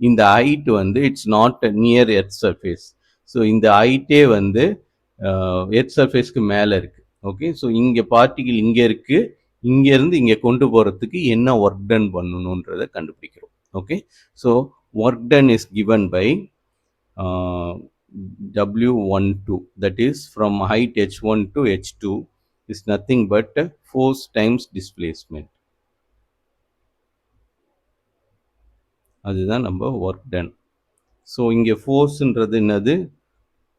இந்த ஹைட் வந்து it's not near earth surface. So இந்த ஹைட்டே வந்து எர்த் சர்ஃபேஸ்க்கு மேலே இருக்குது. ஓகே, ஸோ இங்கே பார்ட்டிகிள் இங்கே இருக்குது, இங்கேருந்து இங்கே கொண்டு போகிறதுக்கு என்ன ஒர்க் டன் பண்ணணுன்றதை கண்டுபிடிக்கிறோம். Okay, so work done is given by W12, that is from height h1 to h2 is nothing but force times displacement. அதுதான் நம்ம ஒர்க் டன். ஸோ இங்கே ஃபோர்ஸுன்றது என்னது,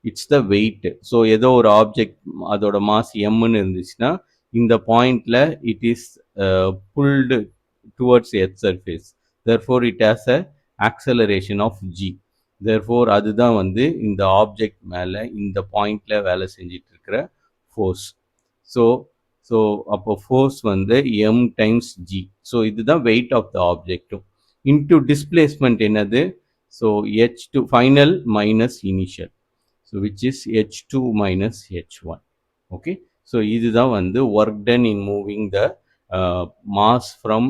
இட்ஸ் த வெயிட். ஸோ ஏதோ ஒரு ஆப்ஜெக்ட் அதோட mass எம்னு இருந்துச்சுன்னா இந்த பாயிண்டில் it is pulled towards earth surface, therefore it has a acceleration of G. Therefore அதுதான் வந்து இந்த ஆப்ஜெக்ட் மேலே இந்த பாயிண்டில் வேலை செஞ்சிட்டு இருக்கிற ஃபோர்ஸ். ஸோ ஸோ அப்போ ஃபோர்ஸ் வந்து எம் டைம்ஸ் ஜி. ஸோ இதுதான் வெயிட் ஆஃப் த ஆப்ஜெக்டும். இன்டு டிஸ்பிளேஸ்மெண்ட் என்னது, so h2 final minus initial, so which is h2 minus h1. Okay, so இதுதான் வந்து work done in moving the mass from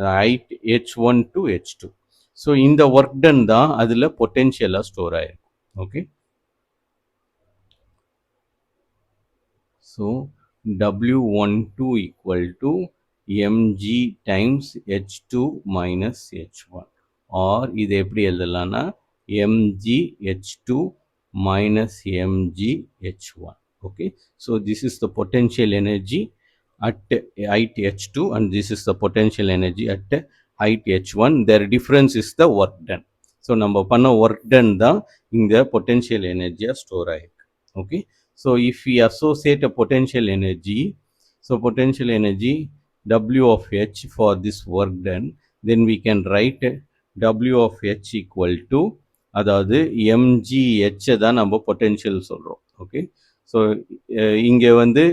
height h1 to h2. So இந்த work done தான் அதில் பொட்டென்ஷியலாக store ஆகிருக்கும். Okay, so W12 equal to mg times h2 minus h1, or இது எப்படி எழுதலாம்னா mg h2 minus mgh1. Okay, so this is the potential energy at height h2 and this is the potential energy at height h1. Their difference is the work done. So நம்ம பண்ண work done தான் இந்த potential energy store ஆயிருக்கு. Okay, so if we associate a potential energy, so potential energy W of h for this work done, then we can write W of h equal to, அதாவது mgh தான் நம்ம potential சொல்றோம். Okay, so இங்க வந்து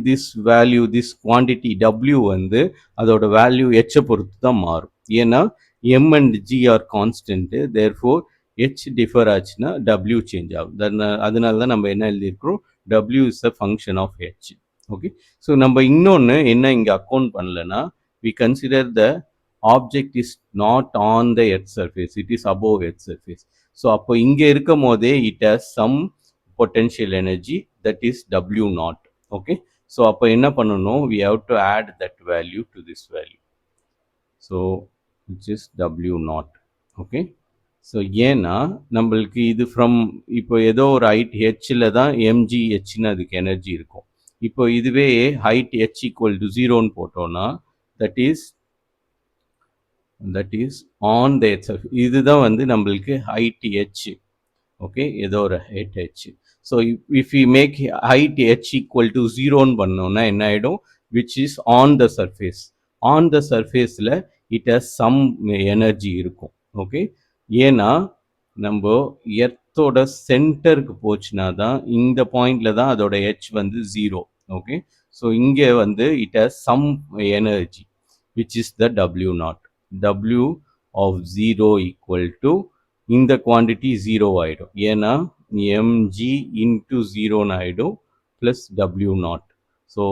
this value, this quantity W வந்து அதோட value h பொறுத்து தான் மாறும். ஏன்னா m and g are constant, therefore h differ ஆச்சுன்னா w change ஆகும். அதனால தான் நம்ம என்ன எழுதியிருக்கிறோம், w is a function of h. Okay, so நம்ம இன்னொன்று என்ன இங்கே அக்கௌண்ட் பண்ணலன்னா, we consider the object is not on the earth surface, it is above earth surface. So அப்போ இங்கே இருக்கும் போதே it has some potential energy, that is w naught. Okay, so அப்போ என்ன பண்ணணும், we have to add that value to this value, so which is w naught. Okay, so ஏன்னா நம்மளுக்கு இது ஃப்ரம் இப்போ ஏதோ ஒரு ஹைட் ஹெச்சில் தான் mgஹ்னு அதுக்கு எனர்ஜி இருக்கும். இப்போ இதுவே ஹைட் h ஈக்குவல் டு 0ன்னு போட்டோன்னா that is on the h. இதுதான் வந்து நம்மளுக்கு ஹைட் h. ஓகே, ஏதோ ஒரு height h. So if we make height h equal to 0ன்னு பண்ணோன்னா என்ன ஆகிடும், which is on the surface. on the surfaceல it has some energy இருக்கும். ஓகே, ஏன்னா நம்ம எர்த்தோட சென்டருக்கு போச்சுன்னா தான் இந்த பாயிண்ட்ல தான் அதோட h வந்து 0. ஓகே, ஸோ இங்கே வந்து it has some energy which is the w naught. w of 0 equal to இந்த குவான்டிட்டி 0 ஆகிடும், ஏன்னா mg into 0 ஆகிடும் plus w naught. So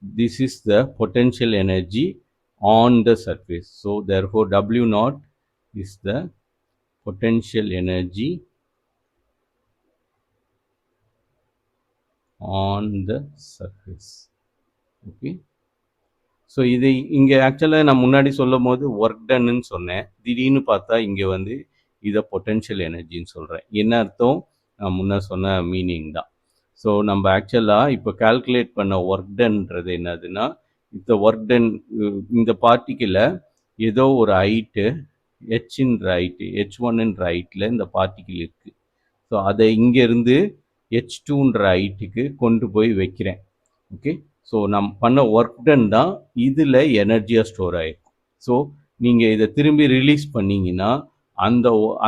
this is the potential energy on the surface. So therefore w naught is the potential energy on the surface. Okay, so இது இங்கே ஆக்சுவலாக நான் முன்னாடி சொல்லும் போது ஒர்க் டன்னு சொன்னேன், திடீர்னு பார்த்தா இங்கே வந்து இதை பொட்டென்ஷியல் எனர்ஜின்னு சொல்கிறேன். என்ன அர்த்தம், நான் முன்ன சொன்ன மீனிங் தான். ஸோ நம்ம ஆக்சுவலாக இப்போ கால்குலேட் பண்ண ஒர்க் டன்றது என்னதுன்னா, இந்த ஒர்க் டன் இந்த பார்ட்டிக்கில் ஏதோ ஒரு ஹைட்டு ஹெச்ன்ற ஹைட்டு h1ன்ற ஹைட்டில் இந்த பார்ட்டிக்கிள் இருக்குது. ஸோ அதை இங்கேருந்து h2ன்ற ஹைட்டுக்கு கொண்டு போய் வைக்கிறேன். ஓகே, ஸோ நம்ம பண்ண ஒர்க் டன் தான் இதில் எனர்ஜியாக ஸ்டோர் ஆகிருக்கும். ஸோ நீங்கள் இதை திரும்பி ரிலீஸ் பண்ணிங்கன்னா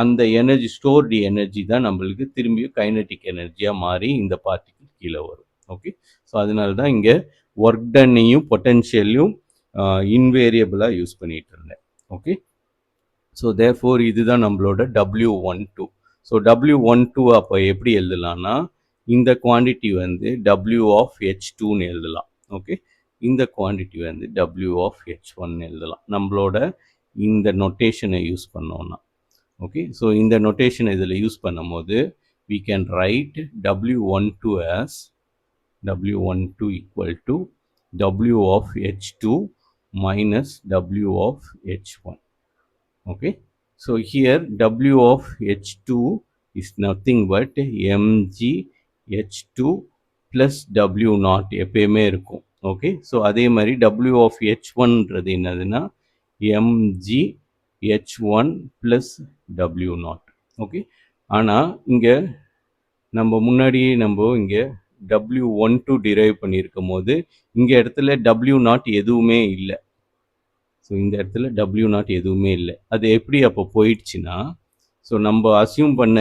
அந்த எனர்ஜி, ஸ்டோர்டு எனர்ஜி தான் நம்மளுக்கு திரும்பி கைனட்டிக் எனர்ஜியாக மாறி இந்த பார்ட்டிக்கு கீழே வரும். ஓகே, ஸோ அதனால தான் இங்கே ஒர்க் டன்னையும் பொட்டென்ஷியலையும் இன்வேரியபிளாக யூஸ் பண்ணிகிட்டு இருந்தேன். ஓகே, ஸோ தேர்ஃபோர் இதுதான் நம்மளோட W12. ஸோ W12 அப்போ எப்படி எழுதலாம்னா, இந்த குவான்டிட்டி வந்து W of H2ன்னு எழுதலாம். ஓகே, இந்த குவான்டிட்டி வந்து W of H1ன்னு எழுதலாம் நம்மளோட இந்த நொட்டேஷனை யூஸ் பண்ணோன்னா. ஓகே, ஸோ இந்த நொட்டேஷனை இதில் யூஸ் பண்ணும் போது we can write W12 as W12 equal to W of H2 minus W of H1. Okay, so here W of H2 is nothing but mg H2 plus W naught எப்பயுமே இருக்கும். Okay, so அதே மாதிரி W of H1ன்றது என்னதுன்னா mg H1 plus W naught. Okay, ஆனால் இங்கே நம்ம முன்னாடியே இங்கே W12 டிரைவ் பண்ணியிருக்கும் போது இங்கே இடத்துல W naught எதுவுமே இல்லை. ஸோ இந்த இடத்துல W naught எதுவுமே இல்லை. அது எப்படி அப்போ போயிடுச்சுன்னா, ஸோ நம்ம அசியூம் பண்ண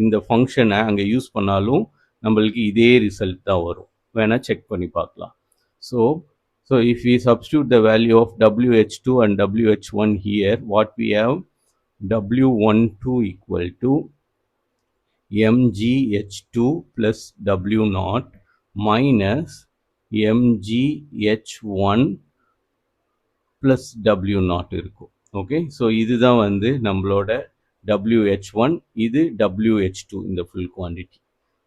இந்த ஃபங்க்ஷனை அங்கே யூஸ் பண்ணாலும் நம்மளுக்கு இதே ரிசல்ட் தான் வரும். வேணால் செக் பண்ணி பார்க்கலாம். So if we substitute the value of WH2 and WH1 here, what we have, W12 equal to mgh2 plus W naught minus mgh1 plus W naught இருக்கும். ஓகே, ஸோ இதுதான் வந்து நம்மளோட WH1, இது WH2 இந்த full quantity.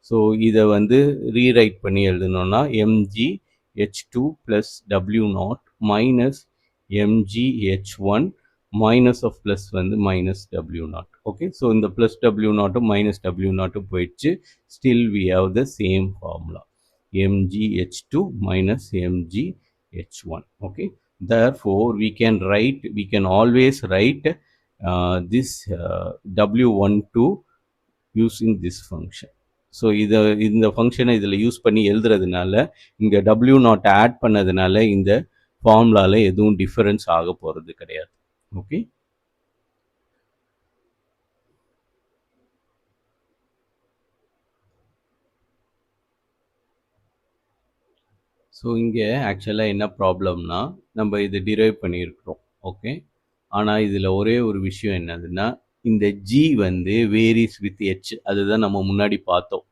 So இதை வந்து rewrite பண்ணி எழுதணும்னா mgh2 plus W naught minus mgh1 minus of plus வந்து minus w naught. Okay, so இந்த plus w naught minus w naught போயிடுச்சு. Still we have the same formula, mgh2 minus mgh1. Okay, therefore we can always write this w12 using this function. So இந்த ஃபங்க்ஷனை இதில் use பண்ணி எழுதுறதுனால இங்கே W not add பண்ணதுனால இந்த ஃபார்முலாவில் எதுவும் டிஃபரன்ஸ் ஆக போகிறது கிடையாது. ஓகே, ஸோ இங்கே ஆக்சுவலாக என்ன ப்ராப்ளம்னா நம்ம இதை டிரைவ் பண்ணியிருக்கிறோம். ஓகே, ஆனால் இதில் ஒரே ஒரு விஷயம் என்னதுன்னா இந்த ஜி வந்து வேரிஸ் வித் ஹெச், அதுதான் நம்ம முன்னாடி பார்த்தோம்.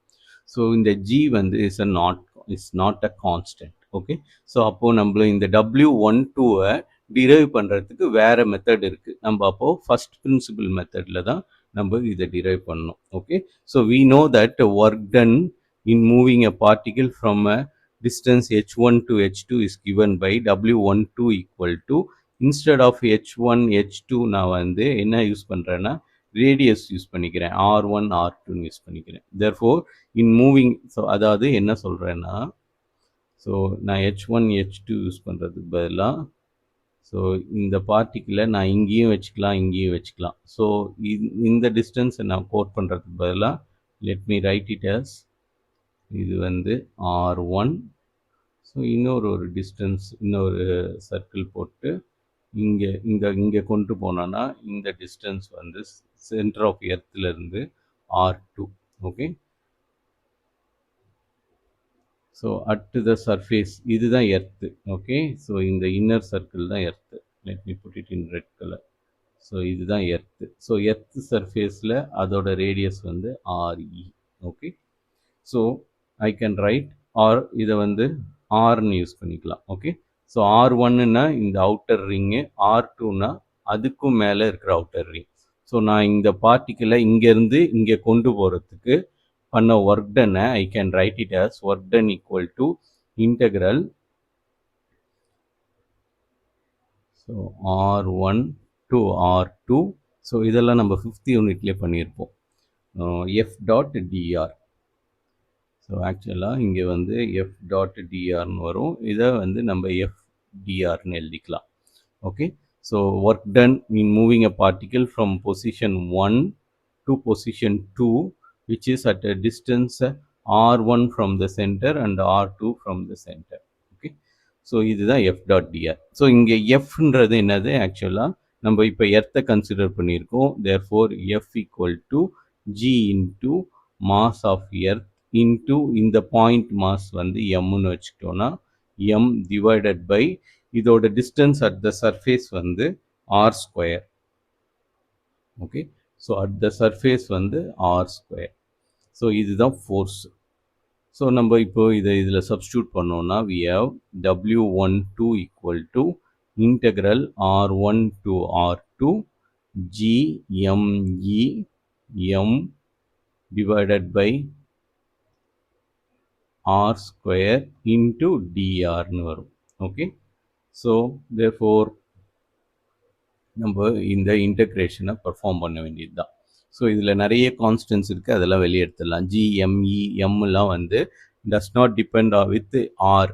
ஸோ இந்த ஜி வந்து is not a constant. Okay, so அப்போது நம்மள இந்த W12 டிரைவ் பண்ணுறதுக்கு வேறு மெத்தட் இருக்குது. நம்ம அப்போது ஃபஸ்ட் பிரின்சிபல் மெத்தடில் தான் நம்ம இதை டிரைவ் பண்ணணும். Okay, so we know that work done in moving a particle from a distance h1 to h2 is given by w12 equal to, instead of h1 h2 நான் வந்து என்ன யூஸ் பண்ணுறேன்னா radius use பண்ணிக்கிறேன், r1 r2 use பண்ணிக்கிறேன். therefore in moving, so அதாவது என்ன சொல்கிறேன்னா, so நான் h1 h2 யூஸ் பண்ணுறதுக்கு பதிலாக ஸோ இந்த பார்ட்டிக்கிளை நான் இங்கேயும் வச்சுக்கலாம் இங்கேயும் வச்சுக்கலாம். ஸோ இந்த டிஸ்டன்ஸை நான் கோட் பண்ணுறதுக்கு பதிலாக let me write it as, இது வந்து r1. ஸோ இன்னொரு டிஸ்டன்ஸ் இன்னொரு சர்க்கிள் போட்டு இங்கே கொண்டு போனோன்னா இந்த டிஸ்டன்ஸ் வந்து சென்டர் ஆஃப் எர்த்லேருந்து r2. Okay, so at the surface இதுதான் எர்த்து. ஓகே, ஸோ இந்த இன்னர் சர்க்கிள் தான் earth. Let me put it in red colour. So இதுதான் எர்த்து. ஸோ எர்த் சர்ஃபேஸில் அதோட ரேடியஸ் வந்து RE. Okay, so I can write R இதை வந்து ஆர்னு யூஸ் பண்ணிக்கலாம். ஓகே, ஸோ R1ன்னா இந்த அவுட்டர் ரிங்கு, R2னா அதுக்கும் மேலே இருக்கிற அவுட்டர் ரிங். ஸோ நான் இந்த பார்ட்டிக்கிளை இங்கேருந்து இங்கே கொண்டு போகிறதுக்கு பண்ண ஒர்க் டன்னை I can write it as work done equal to integral, so R1 to R2. So இதெல்லாம் நம்ம 5th யூனிட்லேயே பண்ணியிருப்போம். F dot D R. ஸோ ஆக்சுவலாக இங்கே வந்து எஃப் டாட் டிஆர்னு வரும், இதை வந்து நம்ம எஃப் டிஆர்னு எழுதிக்கலாம். Okay, so work done in moving a particle from position 1 to position 2 which is at a distance r1 from the center and r2 from the center. Okay, so இதுதான் F dot D R. So இங்கே எஃப்ன்றது என்னது, ஆக்சுவலாக நம்ம இப்போ எர்த்தை consider பண்ணியிருக்கோம். Therefore F equal to G into mass of earth into இந்த பாயிண்ட் மாஸ் வந்து எம்னு வச்சுக்கிட்டோன்னா எம் டிவைடட் பை இதோட டிஸ்டன்ஸ் அட் த சர்ஃபேஸ் வந்து R square. Okay, so at the surface வந்து ஆர் ஸ்கொயர். ஸோ இதுதான் ஃபோர்ஸ். ஸோ நம்ம இப்போ இதில் சப்ஸ்டியூட் பண்ணோன்னா we have w12 equal to integral r1 to r2 g me m divided by r square into dr னு வரும். Okay, so therefore நம்ம இந்த இன்டெக்ரேஷனை பர்ஃபார்ம் பண்ண வேண்டியது தான். ஸோ இதில் நிறைய கான்ஸ்டன்ஸ் இருக்குது, அதெல்லாம் வெளியே எடுத்துடலாம். ஜிஎம்இ எம்லாம் வந்து does not depend with R,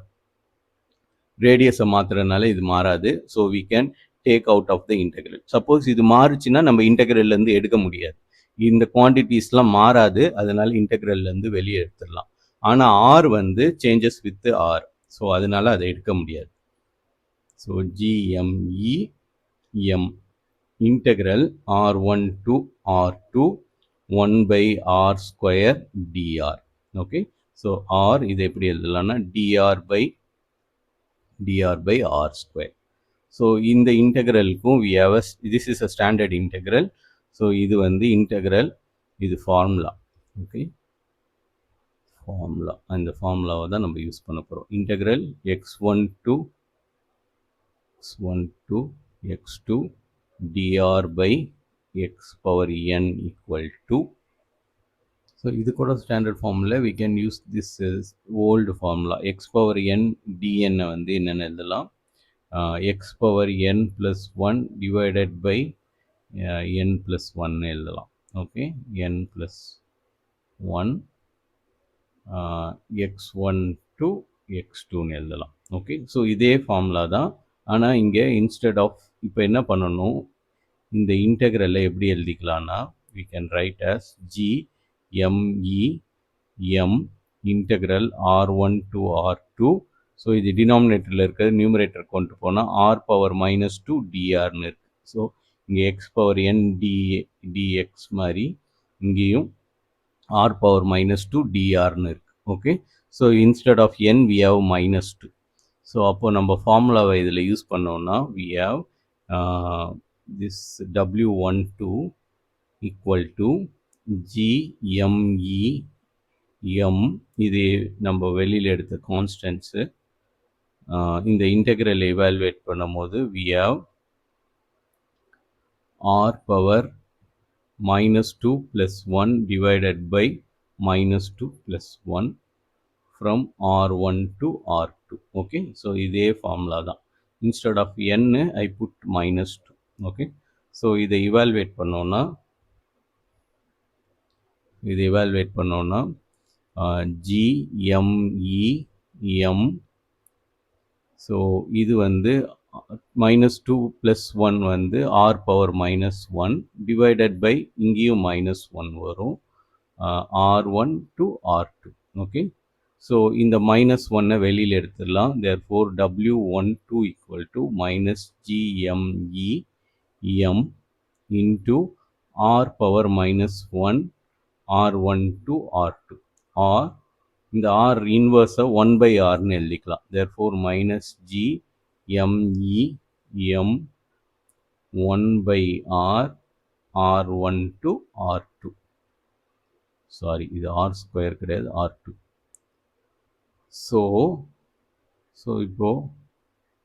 ரேடியஸை மாற்றுறதுனால இது மாறாது. So we can take out of the integral. Suppose இது மாறுச்சுன்னா நம்ம இன்டெக்ரல்லேருந்து எடுக்க முடியாது, இந்த குவான்டிட்டிஸ்லாம் மாறாது, அதனால இன்டெக்ரல்லேருந்து வெளியே எடுத்துடலாம். ஆனால் ஆர் வந்து சேஞ்சஸ் வித் ஆர், ஸோ அதனால அதை எடுக்க முடியாது. So GME m integral r1 to r2 1 by r square dr. okay, so r இது எப்படி எழுதலாம்னா dr by r square. so இந்த இன்டெக்ரலுக்கும் we have this is a standard integral. so இது வந்து integral, இது ஃபார்முலா. ஓகே, ஃபார்முலா, அந்த ஃபார்முலாவை தான் நம்ம யூஸ் பண்ண போகிறோம். Integral x1 to x2 dr by x power n equal to, so இது கூட standard formula we can use this old formula x power n dn வந்து என்னென்னு எழுதலாம், x power n plus 1 divided by n plus 1 எழுதலாம். Okay, n plus 1 x1 to x2ன்னு எழுதலாம். Okay, so இதே formula தான். ஆனால் இங்கே இன்ஸ்டெட் ஆஃப் இப்போ என்ன பண்ணணும், இந்த இன்டெக்ரலை எப்படி எழுதிக்கலாம்னா we can write as g m e m integral r1 to r2. So இது டினாமினேட்டரில் இருக்கிறது நியூமரேட்டர் கொண்டு போனால் r பவர் மைனஸ் 2 drன்னு இருக்கு. ஸோ இங்கே எக்ஸ் பவர் n dx மாதிரி இங்கேயும் r power minus 2 drன்னு இருக்கு. Okay, so instead of n we have minus 2. ஸோ அப்போ நம்ம ஃபார்முலாவை இதில் யூஸ் பண்ணோம்னா we have this w12 equal to gme m, இது நம்ம வெளியில் எடுத்த கான்ஸ்டன்ட்ஸு. இந்த இன்டெக்ரல் எவாலுவேட் பண்ணும் போது we have r power minus 2 plus 1 divided by minus 2 plus 1 from r1 to r2. okay, so இதே formula தான். instead of n I put minus 2. okay, so இதை evaluate பண்ணோம்னா g m e m, so இது வந்து minus 2 plus 1 வந்து r power minus 1 divided by இங்கேயும் minus 1 வரும், r1 to r2. okay, so இந்த minus 1 வெளியில் எடுத்துடலாம். therefore w12 equal to minus gme m into r power minus 1 r1 to r2, or இந்த r inverse 1 by rன்னு எழுதிக்கலாம். therefore minus g me m 1 by r r1 to r2. Sorry, இது r square கிடையாது, r2. So இப்போ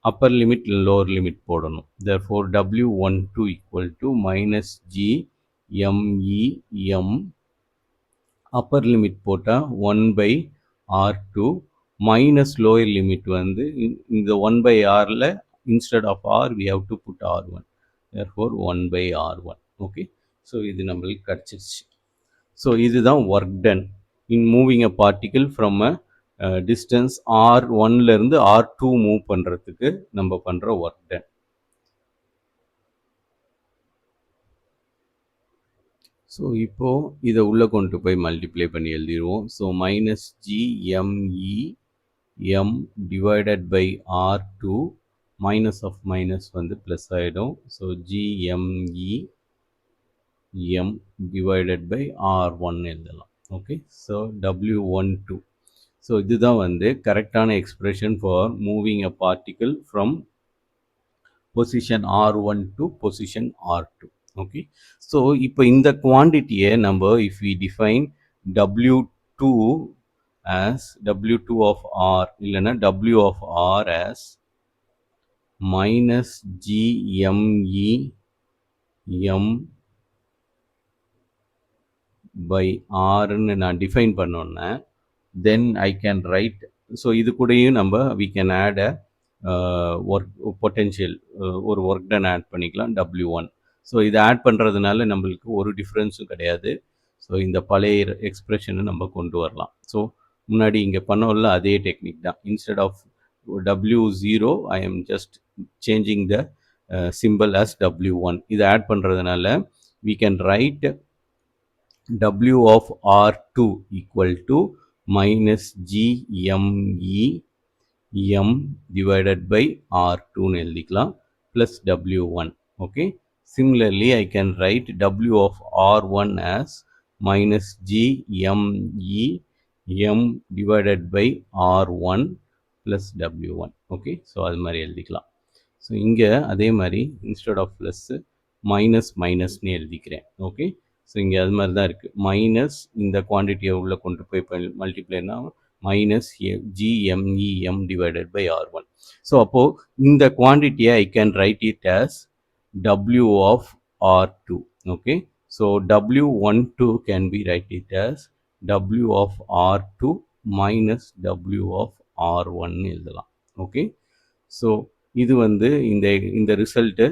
upper limit lower limit போடணும். therefore w12 equal to minus g me m, upper limit போட்டால் 1 by r2 minus lower limit வந்து இந்த 1 by rல instead of r we have to put r1, therefore 1 by r1. Okay, so இது நம்மளுக்கு கிடச்சிருச்சு. So இதுதான் work done in moving a particle from a distance r1லேருந்து r2 move பண்ணுறதுக்கு நம்ம பண்ணுற ஒர்க் டன். ஸோ இப்போது இதை உள்ளே கொண்டு போய் மல்டிப்ளை பண்ணி எழுதிடுவோம். So minus gme m divided by r2, minus of minus வந்து ப்ளஸ் ஆகிடும். So gme m divided by r1 எழுதலாம். Okay, so w12. ஸோ இதுதான் வந்து கரெக்டான expression for moving a particle from position r1 to position r2. Okay, so இப்போ இந்த குவான்டிட்டியை நம்ம if we define w2 as w2 of r இல்லைன்னா w of r as minus gme m by rன்னு நான் define பண்ணோன்னே தென் ஐ கேன் ரைட். ஸோ இது கூடயும் நம்ம we can add a work potential, ஒரு ஒர்க் டன் ஆட் பண்ணிக்கலாம் w1. ஸோ இதை add பண்ணுறதுனால நம்மளுக்கு ஒரு டிஃப்ரென்ஸும் கிடையாது. ஸோ இந்த பழைய எக்ஸ்ப்ரெஷனை நம்ம கொண்டு வரலாம். ஸோ முன்னாடி இங்கே பண்ணோம்ல அதே டெக்னிக் தான். Instead of w0 I am just changing the simple as w1. இதை ஆட் பண்ணுறதுனால we can write w of r2 equal to minus gme m divided by r2 ன்னு எழுதிக்கலாம் plus w1. okay, similarly I can write w of r1 as minus gme m divided by r1 plus w1. okay, so அது மாதிரி எழுதிக்கலாம். So இங்கே அதே மாதிரி instead of plus minus மைனஸ்னு எழுதிக்கிறேன். Okay, so இங்கே அது மாதிரி தான் இருக்குது. மைனஸ் இந்த குவான்டிட்டியை உள்ளே கொண்டு போய் மல்டிப்ளைனா minus gme m divided by r1. So அப்போது இந்த குவான்டிட்டியை I can write it as w of r2. Okay, so w12 can be write it as w of r2 minus w of r1 எழுதலாம். Okay, so இது வந்து இந்த result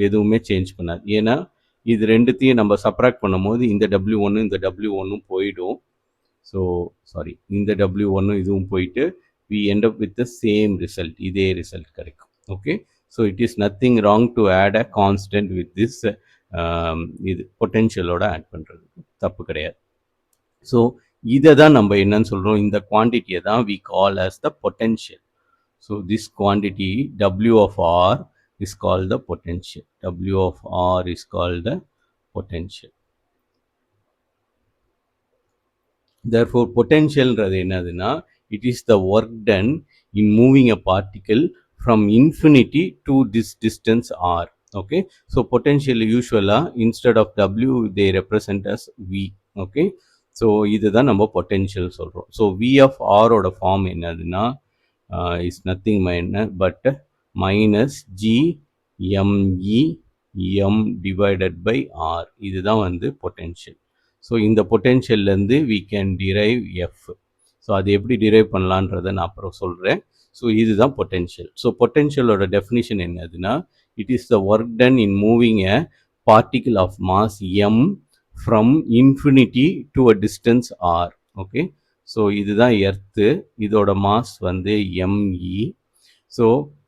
எதுவுமே change பண்ணாது. ஏன்னா இது ரெண்டுத்தையும் நம்ம சப்ராக்ட் பண்ணும்போது இந்த W1 இந்த W1 போயிடும். ஸோ சாரி, இந்த W1 இதுவும் போயிட்டு we end up with the same result. இதே ரிசல்ட் கிடைக்கும். Okay, so it is nothing wrong to add a constant with this இது பொட்டென்ஷியலோட ஆட் பண்ணுறதுக்கு தப்பு கிடையாது. ஸோ இதை தான் நம்ம என்னன்னு சொல்கிறோம், இந்த குவான்டிட்டியை தான் we call as the potential. So this quantity W of R is called the potential. W of R is called the potential. Therefore potential என்னதுன்னா it is the work done in moving a particle from infinity to this distance R. Okay, so potential usually instead of W they represent as V. Okay, so இதுதான் நம்ம potential சொல்றோம். So V of R ஓட form என்னதுன்னா is nothing but minus G ME M divided by R. இதுதான் வந்து potential. So இந்த பொட்டென்ஷியல்லேருந்து we can derive F. So அது எப்படி டிரைவ் பண்ணலான்றதை நான் அப்புறம் சொல்கிறேன். ஸோ இதுதான் பொட்டென்ஷியல். ஸோ பொட்டென்ஷியலோட டெஃபினிஷன் என்னதுன்னா it is the work done in moving a particle of mass M from infinity to a distance R. Okay, so இதுதான் எர்த்து, இதோட மாஸ் வந்து எம்இ. ஸோ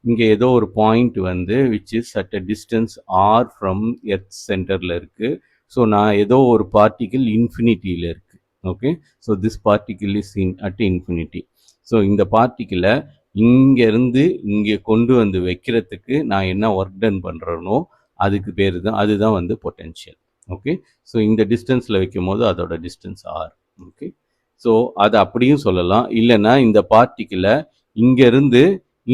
இங்கே ஏதோ ஒரு பாயிண்ட் வந்து which is at a distance R from earth சென்டரில் இருக்குது. So நான் ஏதோ ஒரு பார்ட்டிக்கிள் இன்ஃபினிட்டியில் இருக்குது. Okay, so this particle is at infinity. So இந்த பார்ட்டிக்கிளை இங்கேருந்து இங்கே கொண்டு வந்து வைக்கிறதுக்கு நான் என்ன ஒர்க் டன் பண்ணுறேனோ அதுக்கு பேர் தான், அதுதான் வந்து பொட்டென்ஷியல். ஓகே, ஸோ இந்த டிஸ்டன்ஸில் வைக்கும் போது அதோட டிஸ்டன்ஸ் ஆர். ஓகே, ஸோ அதை அப்படியும் சொல்லலாம். இல்லைன்னா இந்த பார்ட்டிக்கிளை இங்கேருந்து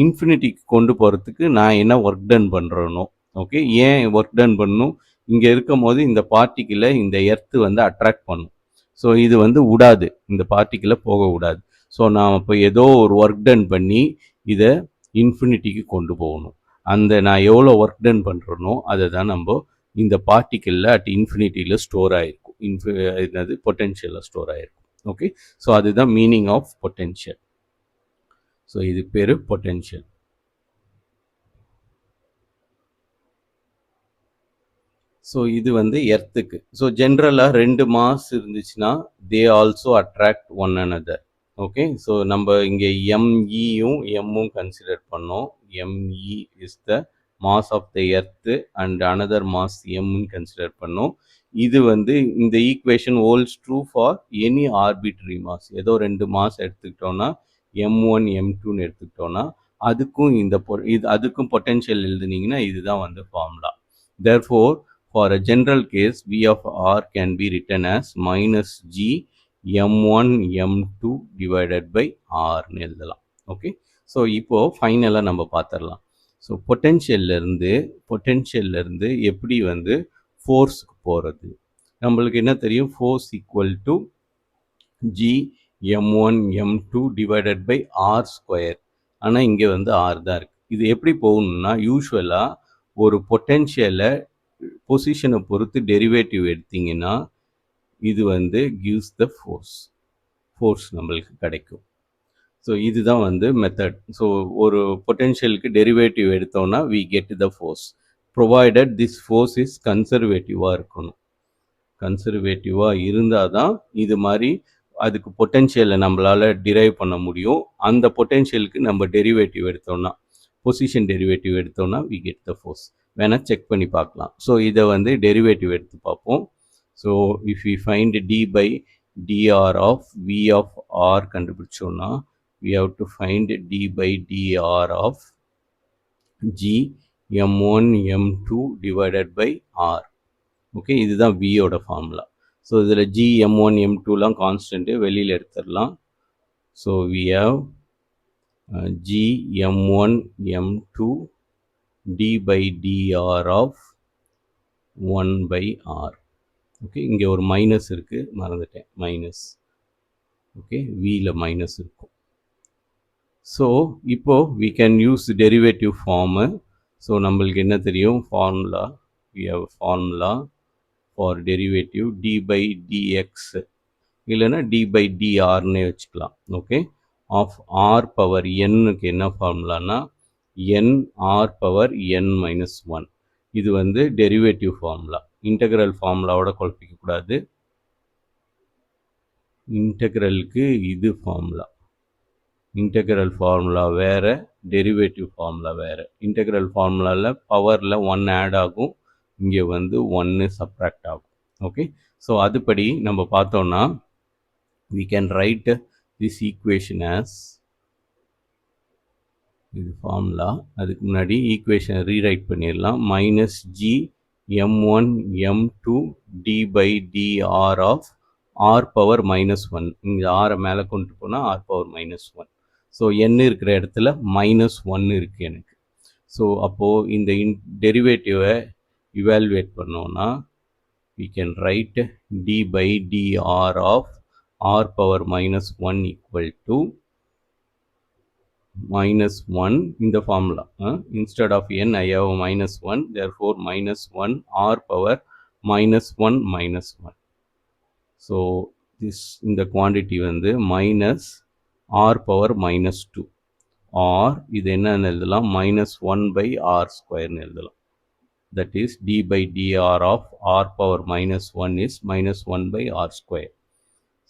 இன்ஃபினிட்டிக்கு கொண்டு போகிறதுக்கு நான் என்ன ஒர்க் டன் பண்ணுறேனோ. ஓகே, ஏன் ஒர்க் டன் பண்ணணும், இங்கே இருக்கும் போது இந்த பார்ட்டிக்கிளை இந்த எர்த்து வந்து அட்ராக்ட் பண்ணும். ஸோ இது வந்து விடாது, இந்த பார்ட்டிக்கிளை போக விடாது. ஸோ நான் இப்போ ஏதோ ஒரு ஒர்க் டன் பண்ணி இதை இன்ஃபினிட்டிக்கு கொண்டு போகணும். அந்த நான் எவ்வளோ ஒர்க் டன் பண்ணுறனோ அதை தான் நம்ம இந்த பார்ட்டிக்கிளில் அட் இன்ஃபினிட்டியில் ஸ்டோர் ஆகிருக்கும். என்னது பொட்டென்ஷியலில் ஸ்டோர் ஆகிருக்கும். ஓகே, ஸோ அதுதான் மீனிங் ஆஃப் பொட்டென்ஷியல். ஸோ இது பேர் பொட்டென்ஷியல். ஸோ இது வந்து எர்த்துக்கு. ஸோ ஜென்ரலாக ரெண்டு மாஸ் இருந்துச்சுன்னா they also attract one another. Okay, so நம்ம இங்கே எம்இயும் எம்மும் கன்சிடர் பண்ணோம். ME is the mass of the earth and another mass எம்னு கன்சிடர் பண்ணோம். இது வந்து இந்த equation holds true for any arbitrary mass. ஏதோ ரெண்டு மாஸ் எடுத்துக்கிட்டோன்னா M1 M2ன்னு எடுத்துக்கிட்டோன்னா அதுக்கும் அதுக்கும் பொட்டென்ஷியல் எழுதுனீங்கன்னா இதுதான் வந்து formula. Therefore for a general case V of R can be written as minus G M1 M2 divided by R ன்னு எழுதலாம். ஓகே, ஸோ இப்போ ஃபைனலாக நம்ம பார்த்துடலாம். ஸோ பொட்டென்ஷியல்லேருந்து எப்படி வந்து ஃபோர்ஸுக்கு போகிறது. நம்மளுக்கு என்ன தெரியும், force equal to G M1 M2 divided by R square. ஆனால் இங்கே வந்து R தான் இருக்குது. இது எப்படி போகணும்னா யூஸ்வலாக ஒரு பொட்டென்ஷியலை பொசிஷனை பொறுத்து டெரிவேட்டிவ் எடுத்தீங்கன்னா இது வந்து கிவ்ஸ் த ஃபோர்ஸ் நம்மளுக்கு கிடைக்கும். ஸோ இதுதான் வந்து மெத்தட். ஸோ ஒரு பொட்டென்ஷியலுக்கு டெரிவேட்டிவ் எடுத்தோன்னா we get the force provided this force is கன்சர்வேட்டிவாக இருக்கணும். கன்சர்வேட்டிவாக இருந்தால் தான் இது மாதிரி அதுக்கு பொட்டென்ஷியலை நம்மளால் டிரைவ் பண்ண முடியும். அந்த பொட்டென்ஷியலுக்கு நம்ம டெரிவேட்டிவ் எடுத்தோன்னா, பொசிஷன் டெரிவேட்டிவ் எடுத்தோன்னா வி கெட் த ஃபோர்ஸ். வேணால் செக் பண்ணி பார்க்கலாம். ஸோ இதை வந்து டெரிவேட்டிவ் எடுத்து பார்ப்போம். So if we find D by DR of V of R கண்டுபிடிச்சோன்னா we have to find d by dr of g m1 m2 divided by r. Okay, இதுதான் v ஓட ஃபார்முலா. ஸோ இதில் g m1 m2லாம் constant வெளியில் எடுத்துடலாம். So we have g m1 m2 d by dr of 1 by r. Okay, இங்கே ஒரு minus இருக்குது, மறந்துட்டேன், minus. Okay, வியில் minus இருக்கும். ஸோ இப்போ we can use derivative form. So நம்மளுக்கு என்ன தெரியும் formula, we have formula for derivative d by dx இல்லைன்னா d by drன்னு வச்சுக்கலாம். ஓகே, ஆஃப் r பவர் nக்கு என்ன ஃபார்முலானா n r power n minus 1. இது வந்து டெரிவேட்டிவ் ஃபார்முலா. இன்டெக்ரல் ஃபார்முலாவோட குழப்பிக்க கூடாது. இன்டெக்ரலுக்கு இது ஃபார்முலா. இன்டெக்ரல் ஃபார்முலா வேற, டெரிவேட்டிவ் ஃபார்முலா வேற. இன்டெக்ரல் ஃபார்முலாவில் பவரில் 1 ஆட் ஆகும், இங்கே வந்து 1 சப்ராக்ட் ஆகும். ஓகே, ஸோ அதுபடி நம்ம பார்த்தோம்னா we can write this equation as, இது ஃபார்முலா, அதுக்கு முன்னாடி ஈக்குவேஷனை ரீரைட் பண்ணிடலாம். Minus G m1 m2 d by dr of r power minus 1. இங்கே ஆரை மேலே கொண்டு போனால் r power minus 1. So n இருக்கிற இடத்துல மைனஸ் 1 இருக்குது எனக்கு. ஸோ அப்போது இந்த டெரிவேட்டிவை இவால்வேட் பண்ணோன்னா we can write d by dr of r power minus 1 equal to minus 1 in the formula. Instead of n I have minus 1, therefore minus 1 r power minus 1 minus 1. So this in the quantity வந்து minus r power minus 2, or இது என்னன்னு எழுதலாம், minus 1 by r square எழுதலாம். That is d by dr of r power minus 1 is minus 1 by r square.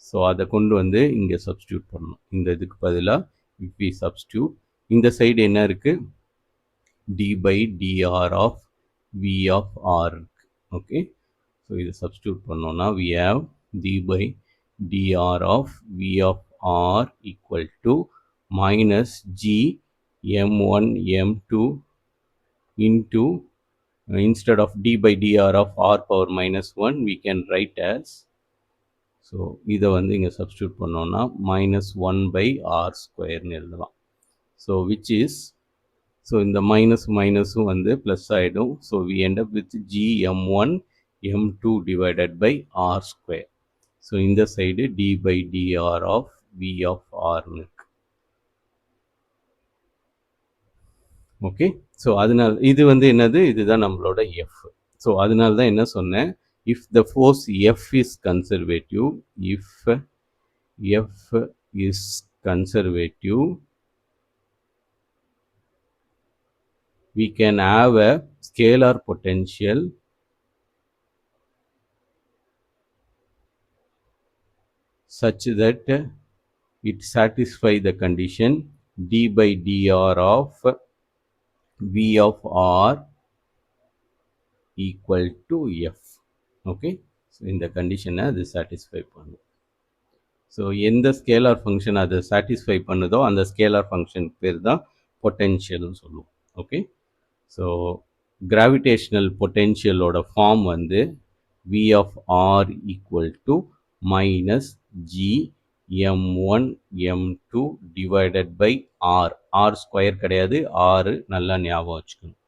So அதை கொண்டு வந்து இங்கே substitute பண்ணணும். இந்த இதுக்கு பதிலாக if we substitute, இந்த சைடு என்ன இருக்குது, d by dr of v of r இருக்கு. ஓகே, ஸோ இதை சப்ஸ்டியூட் பண்ணோன்னா we have d by dr of v of r equal to minus g m1 m2 into, instead of d by dr of r power minus 1 we can write as, so இதை வந்து இங்கே substitute பண்ணோன்னா minus 1 by r ஸ்கொயர்னு எழுதலாம். So which is, so இந்த minus மைனஸும் வந்து plus ஆகிடும். So we end up with g m1 m2 divided by r square. So இந்த side d by dr of v of rனு இருக்கு. ஓகே, ஸோ அதனால் இது வந்து என்னது, இதுதான் நம்மளோட f. ஸோ அதனால தான் என்ன சொன்னேன், if the force F is conservative, if F is conservative, we can have a scalar potential such that it satisfies the condition d by dr of v of r equal to F. Okay, so இந்த கண்டிஷனை அது satisfy பண்ணும். So எந்த scalar function அதை satisfy பண்ணுதோ அந்த scalar function பேர் தான் பொட்டென்ஷியல்னு சொல்லுவோம். ஓகே, ஸோ கிராவிடேஷ்னல் பொட்டென்ஷியலோட ஃபார்ம் வந்து v of r equal to minus g m1 m2 divided by r. r square கிடையாது, r நல்லா ஞாபகம் வச்சுக்கணும்.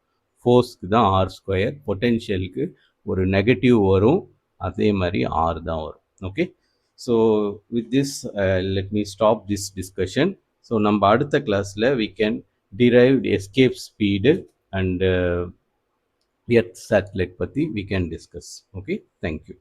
ஃபோர்ஸ்க்கு தான் r ஸ்கொயர், பொட்டென்ஷியலுக்கு ஒரு நெகட்டிவ் வரும், அதே மாதிரி r தான் வரும். Okay, so with this let me stop this discussion. So நம்ம அடுத்த கிளாஸில் we can derive escape speed and earth satellite பற்றி we can discuss. Okay, thank you.